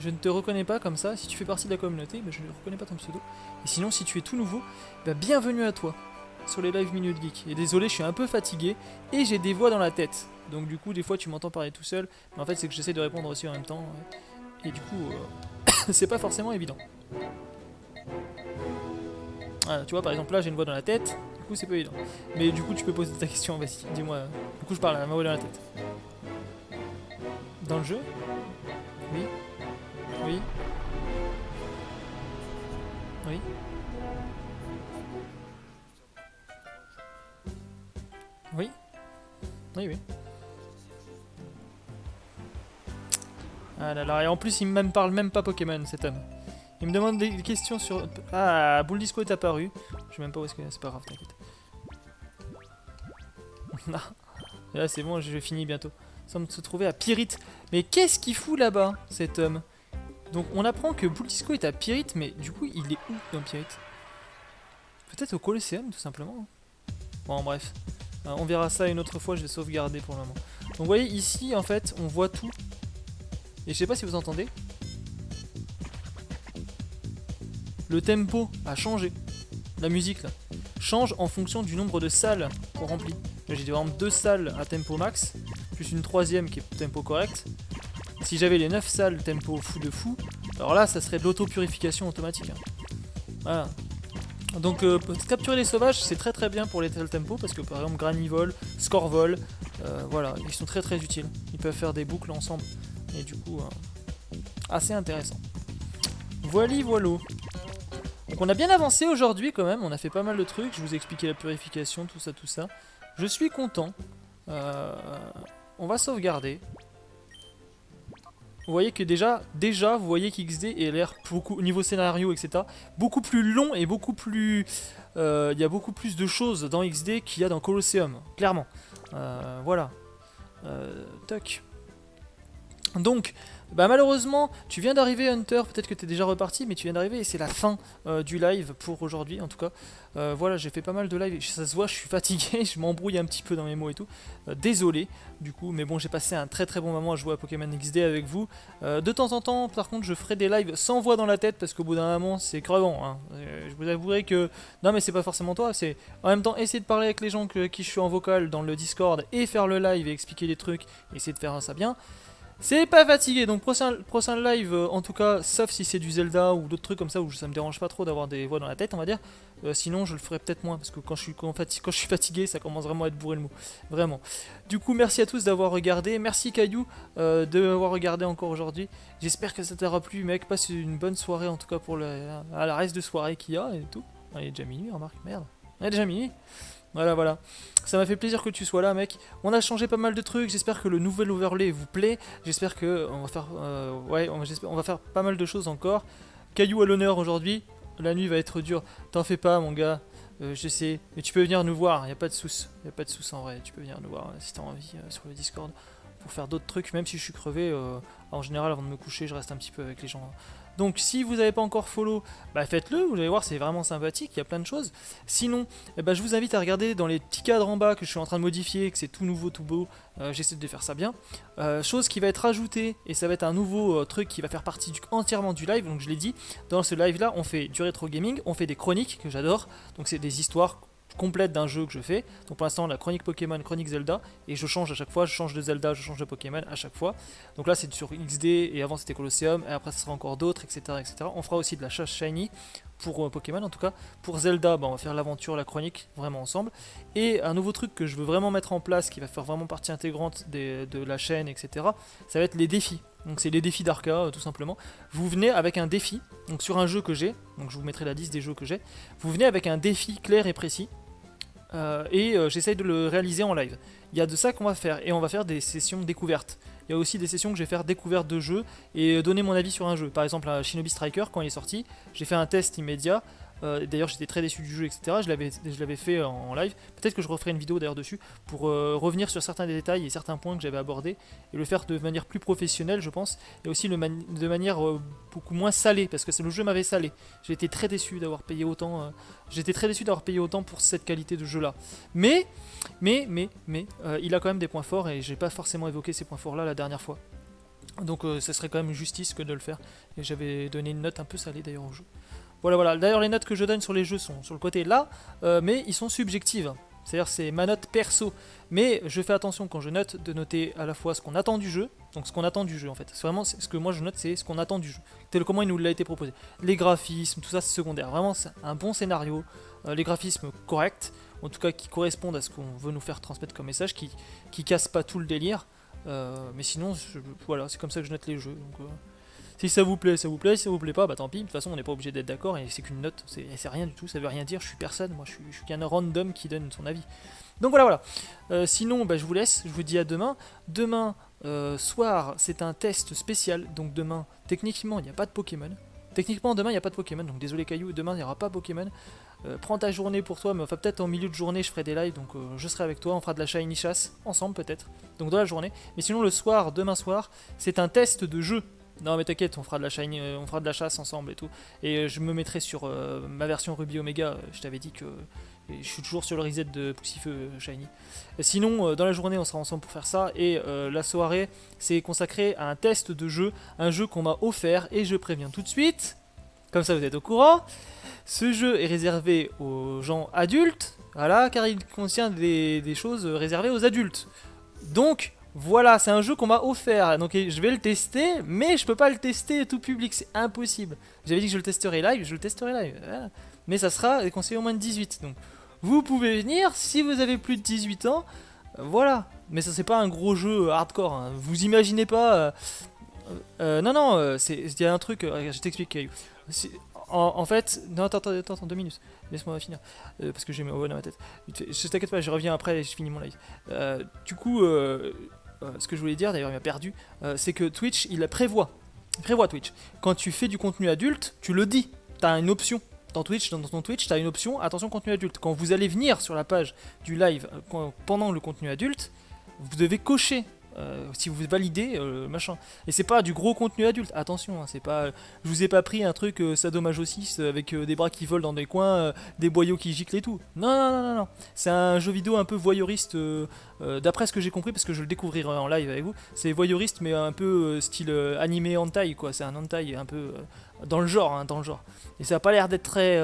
Speaker 1: Je ne te reconnais pas comme ça. Si tu fais partie de la communauté, bah, je ne reconnais pas ton pseudo. Et sinon, si tu es tout nouveau, bah, bienvenue à toi sur les live Minute Geek. Et désolé, je suis un peu fatigué et j'ai des voix dans la tête. Donc du coup, des fois, tu m'entends parler tout seul. Mais en fait, c'est que j'essaie de répondre aussi en même temps. Et du coup, c'est pas forcément évident. Voilà, tu vois, par exemple, là, j'ai une voix dans la tête. Du coup, c'est pas évident. Mais du coup, tu peux poser ta question, vas-y, dis-moi. Du coup, je parle à ma voix dans la tête. Dans le jeu? Oui. Oui. Oui. Oui. Oui, oui. Ah là là, et en plus il me parle même pas Pokémon cet homme. Il me demande des questions sur... Ah, Boule Disco est apparu. Je sais même pas où est-ce que... C'est pas grave, t'inquiète. Non. Et là c'est bon, je finis bientôt. Ça semble se trouver à Pyrite. Mais qu'est-ce qu'il fout là-bas, cet homme? Donc on apprend que Boule Disco est à Pyrite, mais du coup il est où dans Pyrite? Peut-être au Colosseum tout simplement. Bon bref. On verra ça une autre fois, je vais sauvegarder pour le moment. Donc vous voyez ici en fait on voit tout. Et je sais pas si vous entendez. Le tempo a changé. La musique là change en fonction du nombre de salles qu'on remplit. J'ai par exemple 2 salles à tempo max, plus une troisième qui est tempo correct. Si j'avais les 9 salles tempo fou de fou, alors là ça serait de l'auto-purification automatique. Hein. Voilà. Donc capturer les sauvages c'est très très bien pour les tels tempo parce que par exemple Granivol, Scorvol, voilà, ils sont très très utiles. Ils peuvent faire des boucles ensemble et du coup assez intéressant. Voili voilou. Donc on a bien avancé aujourd'hui quand même, on a fait pas mal de trucs, je vous ai expliqué la purification, tout ça, tout ça. Je suis content. On va sauvegarder. Vous voyez que déjà vous voyez qu'XD a l'air beaucoup, au niveau scénario, etc., beaucoup plus long et beaucoup plus... Il y a beaucoup plus de choses dans XD qu'il y a dans Colosseum, clairement. Voilà. Toc. Donc, bah malheureusement, tu viens d'arriver Hunter, peut-être que tu es déjà reparti, mais tu viens d'arriver et c'est la fin du live pour aujourd'hui en tout cas. Voilà, j'ai fait pas mal de live et ça se voit, je suis fatigué, je m'embrouille un petit peu dans mes mots et tout. Désolé du coup, mais bon, j'ai passé un très très bon moment à jouer à Pokémon XD avec vous. De temps en temps, par contre, je ferai des lives sans voix dans la tête parce qu'au bout d'un moment, c'est crevant. Hein. Je vous avouerai que... Non mais c'est pas forcément toi, c'est en même temps essayer de parler avec les gens qui je suis en vocal dans le Discord et faire le live et expliquer des trucs, essayer de faire ça bien. C'est pas fatigué, donc prochain live, en tout cas, sauf si c'est du Zelda ou d'autres trucs comme ça où ça me dérange pas trop d'avoir des voix dans la tête, on va dire. Sinon, je le ferai peut-être moins parce que quand je suis fatigué, ça commence vraiment à être bourré le mot. Vraiment. Du coup, merci à tous d'avoir regardé. Merci Caillou de m'avoir regardé encore aujourd'hui. J'espère que ça t'aura plu, mec. Passe une bonne soirée en tout cas pour la reste de soirée qu'il y a et tout. Ah, il est déjà minuit, remarque, merde. Il est déjà minuit. Voilà, voilà. Ça m'a fait plaisir que tu sois là, mec. On a changé pas mal de trucs. J'espère que le nouvel overlay vous plaît. J'espère que on va faire, on va faire pas mal de choses encore. Caillou à l'honneur aujourd'hui. La nuit va être dure. T'en fais pas, mon gars. Je sais. Mais tu peux venir nous voir. Y a pas de soucis. Y a pas de soucis en vrai. Tu peux venir nous voir si t'as envie sur le Discord pour faire d'autres trucs. Même si je suis crevé. En général, avant de me coucher, je reste un petit peu avec les gens. Donc si vous n'avez pas encore follow, bah faites-le, vous allez voir, c'est vraiment sympathique, il y a plein de choses. Sinon, je vous invite à regarder dans les petits cadres en bas que je suis en train de modifier, que c'est tout nouveau, tout beau, j'essaie de faire ça bien. Chose qui va être ajoutée, et ça va être un nouveau truc qui va faire partie entièrement du live, donc je l'ai dit, dans ce live là, on fait du rétro gaming, on fait des chroniques, que j'adore, donc c'est des histoires complète d'un jeu que je fais. Donc pour l'instant la chronique Pokémon, chronique Zelda, et je change à chaque fois, je change de Zelda, je change de Pokémon à chaque fois. Donc là c'est sur XD et avant c'était Colosseum et après ce sera encore d'autres, etc., etc. On fera aussi de la chasse shiny pour Pokémon en tout cas. Pour Zelda, on va faire l'aventure, la chronique vraiment ensemble. Et un nouveau truc que je veux vraiment mettre en place, qui va faire vraiment partie intégrante de la chaîne, etc., ça va être les défis. Donc c'est les défis d'Arca tout simplement. Vous venez avec un défi, donc sur un jeu que j'ai, donc je vous mettrai la liste des jeux que j'ai. Vous venez avec un défi clair et précis. J'essaye de le réaliser en live. Il y a de ça qu'on va faire, et on va faire des sessions découvertes. Il y a aussi des sessions que je vais faire découverte de jeux et donner mon avis sur un jeu. Par exemple, à Shinobi Striker, quand il est sorti, j'ai fait un test immédiat. D'ailleurs, j'étais très déçu du jeu, etc. Je l'avais fait en live. Peut-être que je referai une vidéo d'ailleurs dessus pour revenir sur certains détails et certains points que j'avais abordés et le faire de manière plus professionnelle, je pense, et aussi de manière beaucoup moins salée parce que le jeu m'avait salé. J'ai été très déçu d'avoir payé autant. J'étais très déçu d'avoir payé autant pour cette qualité de jeu-là. Mais, il a quand même des points forts et j'ai pas forcément évoqué ces points forts-là la dernière fois. Donc, ça serait quand même justice que de le faire. Et j'avais donné une note un peu salée d'ailleurs au jeu. Voilà. D'ailleurs, les notes que je donne sur les jeux sont sur le côté là, mais ils sont subjectives. C'est-à-dire, c'est ma note perso. Mais je fais attention quand je note de noter à la fois ce qu'on attend du jeu, donc ce qu'on attend du jeu en fait. C'est vraiment ce que moi je note, c'est ce qu'on attend du jeu. Tel comment il nous l'a été proposé. Les graphismes, tout ça, c'est secondaire. Vraiment, c'est un bon scénario, les graphismes corrects, en tout cas qui correspondent à ce qu'on veut nous faire transmettre comme message, qui cassent pas tout le délire. Mais sinon, voilà, c'est comme ça que je note les jeux. Donc, si ça vous plaît, ça vous plaît. Si ça vous plaît pas, bah tant pis. De toute façon, on n'est pas obligé d'être d'accord et c'est qu'une note. C'est rien du tout. Ça veut rien dire. Je suis personne. Moi, je suis qu'un random qui donne son avis. Donc voilà, voilà. Sinon, bah, je vous laisse, je vous dis à demain. Demain soir, c'est un test spécial, donc demain, techniquement, il n'y a pas de Pokémon. Techniquement, demain, il n'y a pas de Pokémon, donc désolé Caillou, demain, il n'y aura pas Pokémon. Prends ta journée pour toi, mais enfin peut-être en milieu de journée, je ferai des lives, donc je serai avec toi, on fera de la shiny chasse, ensemble peut-être, donc dans la journée. Mais sinon, le soir, demain soir, c'est un test de jeu. Non mais t'inquiète, on fera de la shiny, on fera de la chasse ensemble et tout. Et je me mettrai sur ma version Ruby Omega, je t'avais dit que et je suis toujours sur le reset de Pouxifeu Shiny. Sinon, dans la journée, on sera ensemble pour faire ça. Et la soirée, c'est consacré à un test de jeu. Un jeu qu'on m'a offert. Et je préviens tout de suite, comme ça vous êtes au courant. Ce jeu est réservé aux gens adultes. Voilà, car il contient des choses réservées aux adultes. Donc, voilà, c'est un jeu qu'on m'a offert. Donc, je vais le tester. Mais je peux pas le tester tout public. C'est impossible. J'avais dit que je le testerai live. Je le testerai live. Voilà. Mais ça sera conseillé au moins de 18. Donc, vous pouvez venir si vous avez plus de 18 ans, voilà. Mais ça c'est pas un gros jeu hardcore, hein. Vous imaginez pas... non, non, il y a un truc, je t'explique Caillou. En fait, non attends 2 minutes, laisse-moi finir, parce que j'ai mes voix dans ma tête. Je t'inquiète pas, je reviens après et je finis mon live. Du coup, ce que je voulais dire, d'ailleurs il m'a perdu, c'est que Twitch, il prévoit Twitch. Quand tu fais du contenu adulte, tu le dis, t'as une option. Dans ton Twitch, tu as une option attention contenu adulte. Quand vous allez venir sur la page du live pendant le contenu adulte, vous devez cocher si vous validez machin. Et c'est pas du gros contenu adulte, attention, hein, c'est pas. Je vous ai pas pris un truc sadomasociste avec des bras qui volent dans des coins, des boyaux qui giclent et tout. Non, non, non, non, non. C'est un jeu vidéo un peu voyeuriste, d'après ce que j'ai compris, parce que je le découvrirai en live avec vous. C'est voyeuriste, mais un peu style animé hentai, quoi. C'est un hentai un peu dans le genre, hein, dans le genre. Et ça a pas l'air d'être très.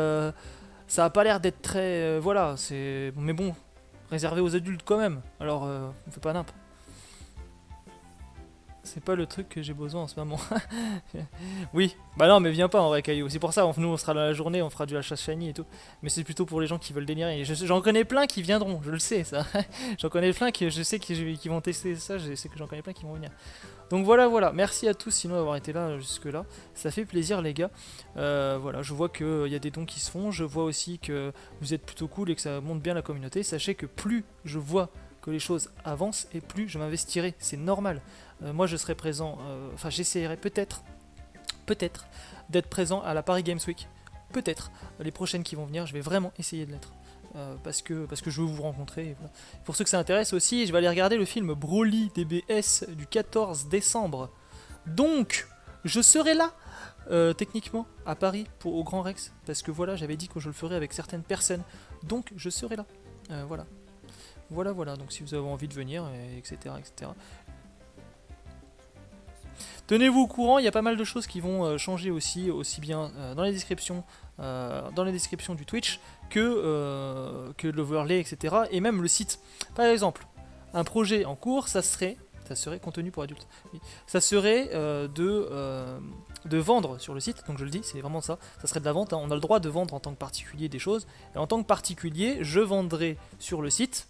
Speaker 1: Ça a pas l'air d'être très. Voilà, c'est. Mais bon, réservé aux adultes quand même. Alors, on fait pas nimp. C'est pas le truc que j'ai besoin en ce moment. Oui, bah non, mais viens pas en vrai, Caillou. C'est pour ça, nous on sera dans la journée, on fera du chasse shiny et tout. Mais c'est plutôt pour les gens qui veulent délirer. J'en connais plein qui viendront, je le sais ça. J'en connais plein qui je sais qui vont tester ça, je sais que j'en connais plein qui vont venir. Donc voilà, voilà. Merci à tous sinon d'avoir été là jusque là. Ça fait plaisir les gars. Voilà, je vois qu'il y a des dons qui se font. Je vois aussi que vous êtes plutôt cool et que ça monte bien la communauté. Sachez que plus je vois que les choses avancent et plus je m'investirai. C'est normal. Moi je serai présent, enfin j'essaierai peut-être d'être présent à la Paris Games Week. Peut-être. Les prochaines qui vont venir, je vais vraiment essayer de l'être. Parce que je veux vous rencontrer. Et voilà. Pour ceux que ça intéresse aussi, je vais aller regarder le film Broly DBS du 14 décembre. Donc, je serai là, techniquement, à Paris, au Grand Rex. Parce que voilà, j'avais dit que je le ferais avec certaines personnes. Donc, je serai là. Voilà. Voilà, voilà. Donc, si vous avez envie de venir, etc., etc. Tenez-vous au courant, il y a pas mal de choses qui vont changer aussi bien dans les descriptions du Twitch que l'overlay, etc. Et même le site. Par exemple, un projet en cours, ça serait contenu pour adultes. Oui. Ça serait de vendre sur le site, donc je le dis, c'est vraiment ça. Ça serait de la vente, hein. On a le droit de vendre en tant que particulier des choses. Et en tant que particulier, je vendrai sur le site.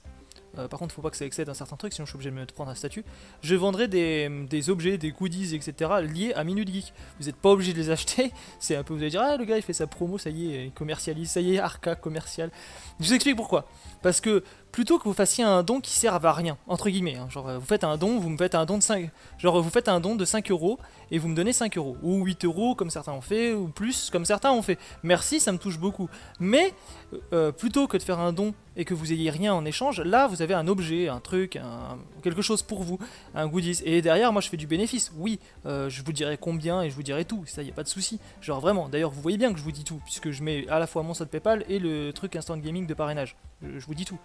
Speaker 1: Par contre, il ne faut pas que ça excède un certain truc, sinon je suis obligé de me prendre un statut. Je vendrai des objets, des goodies, etc. liés à Minute Geek. Vous n'êtes pas obligé de les acheter. C'est un peu, vous allez dire, ah le gars il fait sa promo, ça y est, il commercialise, ça y est, Arca commercial. Je vous explique pourquoi. Parce que plutôt que vous fassiez un don qui serve à rien, entre guillemets, hein, genre vous faites un don, vous me faites un don de 5, genre vous faites un don de 5 euros et vous me donnez 5 euros, ou 8 euros comme certains ont fait, ou plus comme certains ont fait. Merci, ça me touche beaucoup. Mais plutôt que de faire un don et que vous ayez rien en échange, là vous avez un objet, un truc, quelque chose pour vous, un goodies. Et derrière, moi je fais du bénéfice. Oui, je vous dirai combien et je vous dirai tout, ça y a pas de souci. Genre vraiment, d'ailleurs vous voyez bien que je vous dis tout, puisque je mets à la fois mon solde PayPal et le truc Instant Gaming de parrainage. Je vous dis tout.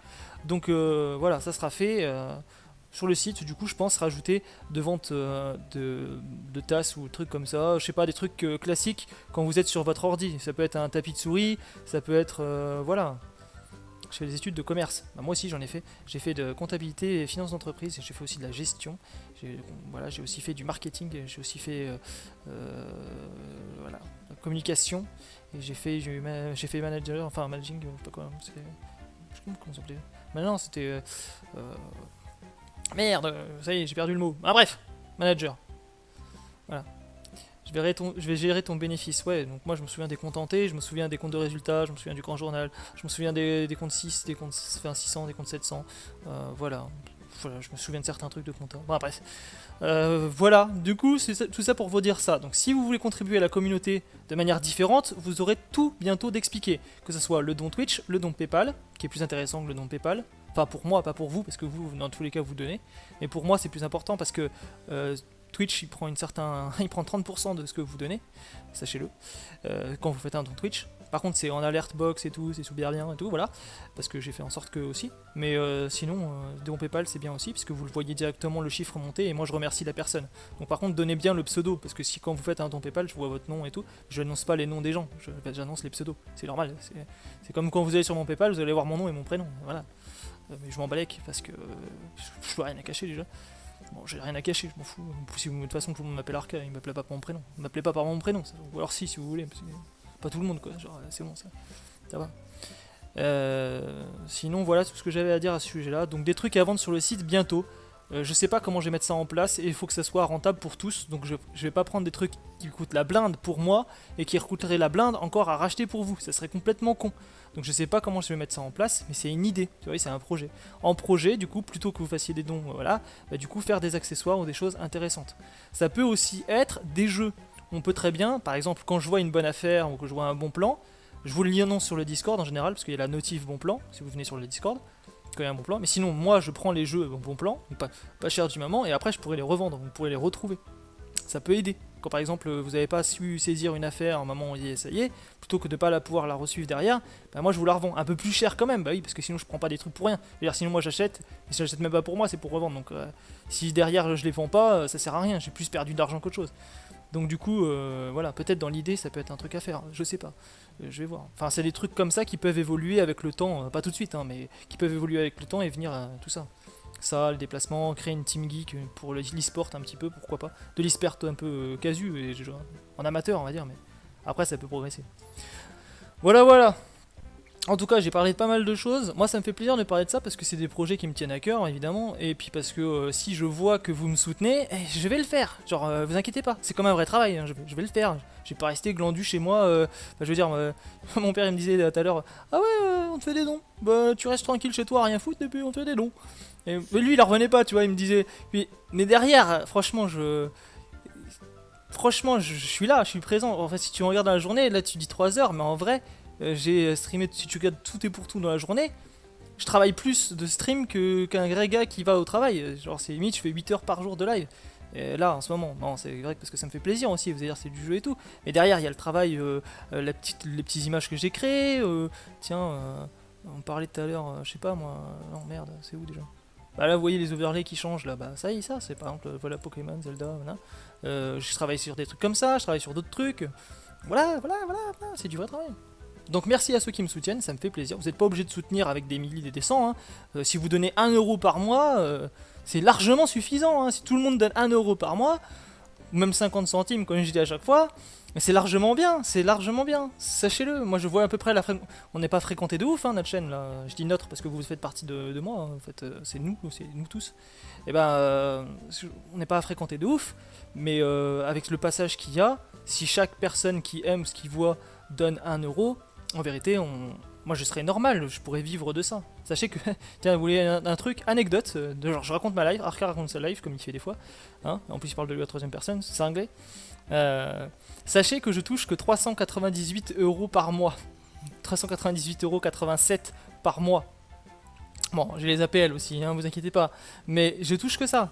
Speaker 1: Donc voilà, ça sera fait. Sur le site, du coup, je pense rajouter de vente de tasses ou trucs comme ça. Je sais pas, des trucs classiques quand vous êtes sur votre ordi. Ça peut être un tapis de souris, ça peut être. Voilà. Je fais des études de commerce. Bah, moi aussi, j'en ai fait. J'ai fait de comptabilité et finance d'entreprise. Et j'ai fait aussi de la gestion. Voilà, j'ai aussi fait du marketing. J'ai aussi fait voilà, la communication. Et j'ai fait manager, enfin managing, je sais pas quoi. Je sais pas comment ça s'appelait. Maintenant, c'était. Merde, ça y est, j'ai perdu le mot. Ah bref, manager. Voilà. Je vais gérer ton bénéfice. Ouais, donc moi je me souviens des comptes hantés, je me souviens des comptes de résultats, je me souviens du grand journal, je me souviens des comptes 6, des comptes 600, des comptes 700. Voilà. Voilà, je me souviens de certains trucs de compta. Bon, bref. Voilà, du coup, c'est tout ça pour vous dire ça. Donc, si vous voulez contribuer à la communauté de manière différente, vous aurez tout bientôt d'expliquer. Que ce soit le don Twitch, le don PayPal, qui est plus intéressant que le don PayPal. Enfin, pour moi, pas pour vous, parce que vous, dans tous les cas, vous donnez. Mais pour moi, c'est plus important parce que Twitch, il prend il prend 30% de ce que vous donnez, sachez-le, quand vous faites un don Twitch. Par contre, c'est en alert box et tout, c'est super bien et tout, voilà, parce que j'ai fait en sorte que aussi. Mais sinon, don PayPal, c'est bien aussi, puisque vous le voyez directement le chiffre monter, et moi je remercie la personne. Donc par contre, donnez bien le pseudo, parce que si quand vous faites un don PayPal, je vois votre nom et tout, je n'annonce pas les noms des gens, j'annonce les pseudos, c'est normal. C'est comme quand vous allez sur mon PayPal, vous allez voir mon nom et mon prénom, voilà. Mais je m'en balèque, parce que je dois rien à cacher déjà. Bon, j'ai rien à cacher, je m'en fous. De toute façon, tout le monde m'appelle Arca, il m'appelait pas par mon prénom. Il m'appelait pas par mon prénom, ça. Ou alors si vous voulez. Pas tout le monde, quoi. Genre, c'est bon, ça va. Sinon, voilà tout ce que j'avais à dire à ce sujet-là. Donc, des trucs à vendre sur le site bientôt. Je sais pas comment je vais mettre ça en place et il faut que ça soit rentable pour tous. Donc, je vais pas prendre des trucs qui coûtent la blinde pour moi et qui coûteraient la blinde encore à racheter pour vous. Ça serait complètement con. Donc, je sais pas comment je vais mettre ça en place, mais c'est une idée. Tu vois, c'est un projet. En projet, du coup, plutôt que vous fassiez des dons, voilà, bah, du coup, faire des accessoires ou des choses intéressantes. Ça peut aussi être des jeux. On peut très bien, par exemple, quand je vois une bonne affaire ou que je vois un bon plan, je vous le annonce sur le Discord en général, parce qu'il y a la notif bon plan, si vous venez sur le Discord, quand il y a un bon plan. Mais sinon, moi, je prends les jeux bon plan, pas cher du moment, et après, je pourrais les revendre, vous pourrez les retrouver. Ça peut aider. Quand par exemple, vous n'avez pas su saisir une affaire à un moment où ça y est, plutôt que de ne pas pouvoir la resuivre derrière, bah moi, je vous la revends un peu plus cher quand même, bah oui, parce que sinon, je prends pas des trucs pour rien. C'est-à-dire, sinon, moi, j'achète, et si j'achète même pas pour moi, c'est pour revendre. Donc, si derrière, je les vends pas, ça sert à rien, j'ai plus perdu d'argent qu'autre chose. Donc du coup, voilà, peut-être dans l'idée, ça peut être un truc à faire, je sais pas, je vais voir. Enfin, c'est des trucs comme ça qui peuvent évoluer avec le temps, pas tout de suite, hein, mais qui peuvent évoluer avec le temps et venir à tout ça. Ça, le déplacement, créer une team geek pour l'e-sport un petit peu, pourquoi pas. De l'e-sport un peu casu, et en amateur on va dire, mais après ça peut progresser. Voilà, voilà. En tout cas, j'ai parlé de pas mal de choses. Moi, ça me fait plaisir de parler de ça parce que c'est des projets qui me tiennent à cœur, évidemment. Et puis parce que si je vois que vous me soutenez, je vais le faire. Genre, vous inquiétez pas, c'est comme un vrai travail. Hein. Je vais le faire. Je vais pas rester glandu chez moi. Je veux dire, mon père il me disait tout à l'heure, ah ouais, on te fait des dons. Bah, tu restes tranquille chez toi, rien foutre, et puis on te fait des dons. Et lui, il en revenait pas, tu vois. Il me disait, mais derrière, franchement, je suis là, je suis présent. En fait, si tu me regardes dans la journée, là tu dis 3 heures, mais en vrai, j'ai streamé, si tu regardes tout et pour tout dans la journée, je travaille plus de stream qu'un vrai gars qui va au travail. Genre, c'est limite, je fais 8 heures par jour de live. Et là, en ce moment, non, c'est vrai parce que ça me fait plaisir aussi, vous allez dire, c'est du jeu et tout. Mais derrière, il y a le travail, les petites images que j'ai créées. On parlait tout à l'heure, je sais pas moi, non merde, c'est où déjà? Bah là, vous voyez les overlays qui changent là, bah ça y est, ça, c'est par exemple, voilà Pokémon, Zelda, voilà. Je travaille sur des trucs comme ça, je travaille sur d'autres trucs. Voilà, c'est du vrai travail. Donc merci à ceux qui me soutiennent, ça me fait plaisir. Vous n'êtes pas obligé de soutenir avec des milliers et des cents. Hein. Si vous donnez 1€ par mois, c'est largement suffisant. Hein. Si tout le monde donne 1€ par mois, ou même 50 centimes, comme je dis à chaque fois, c'est largement bien, Sachez-le, moi je vois à peu près on n'est pas fréquenté de ouf, hein, notre chaîne là. Je dis notre parce que vous faites partie de moi, hein. En fait, c'est nous tous. Et ben, on n'est pas fréquenté de ouf, mais avec le passage qu'il y a, si chaque personne qui aime ce qu'il voit donne 1€, en vérité, moi je serais normal, je pourrais vivre de ça. Sachez que, tiens, vous voulez un truc, anecdote, genre je raconte ma life, Arca raconte sa life comme il fait des fois, hein. En plus il parle de lui à troisième personne, c'est anglais. Sachez que je touche que 398€ par mois, 398,87€ par mois. Bon, j'ai les APL aussi, hein, vous inquiétez pas, mais je touche que ça.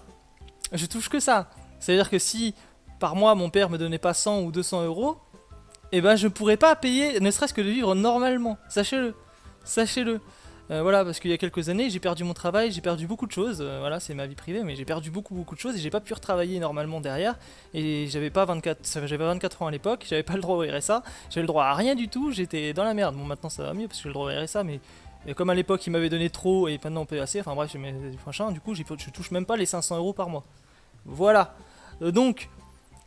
Speaker 1: C'est-à-dire que si par mois mon père me donnait pas 100 ou 200€, et ben je pourrais pas payer, ne serait-ce que de vivre normalement. Sachez-le. Voilà, parce qu'il y a quelques années, j'ai perdu mon travail, j'ai perdu beaucoup de choses. Voilà, c'est ma vie privée, mais j'ai perdu beaucoup de choses et j'ai pas pu retravailler normalement derrière. Et j'avais 24 ans à l'époque, j'avais pas le droit au RSA, j'avais le droit à rien du tout, j'étais dans la merde. Bon, maintenant ça va mieux parce que j'ai le droit au RSA, mais comme à l'époque il m'avait donné trop et maintenant on peut assez, enfin bref, du coup je touche même pas les 500€ par mois. Voilà. Donc.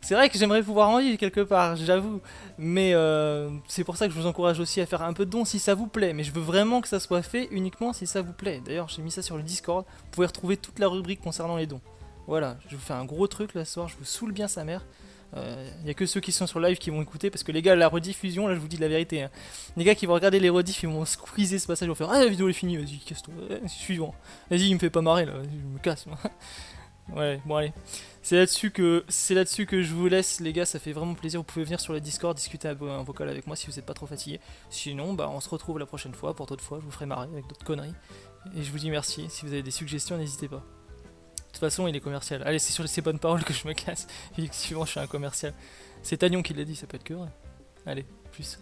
Speaker 1: C'est vrai que j'aimerais pouvoir en vivre quelque part, j'avoue, mais c'est pour ça que je vous encourage aussi à faire un peu de dons si ça vous plaît, mais je veux vraiment que ça soit fait uniquement si ça vous plaît. D'ailleurs, j'ai mis ça sur le Discord, vous pouvez retrouver toute la rubrique concernant les dons. Voilà, je vous fais un gros truc là ce soir, je vous saoule bien sa mère. Il y a que ceux qui sont sur live qui vont écouter, parce que les gars, la rediffusion, là je vous dis la vérité, hein. Les gars qui vont regarder les rediffs, ils vont squeezer ce passage, ils vont faire ah la vidéo est finie, vas-y casse-toi, suivant, vas-y il me fait pas marrer là, vas-y, je me casse moi. Ouais, bon allez, c'est là-dessus que je vous laisse les gars, ça fait vraiment plaisir, vous pouvez venir sur le Discord discuter un vocal avec moi si vous n'êtes pas trop fatigué. Sinon bah on se retrouve la prochaine fois, pour d'autres fois je vous ferai marrer avec d'autres conneries. Et je vous dis merci, si vous avez des suggestions n'hésitez pas. De toute façon il est commercial, allez c'est sur ces bonnes paroles que je me casse, effectivement je suis un commercial. C'est Tagnon qui l'a dit, ça peut être que vrai. Allez, plus.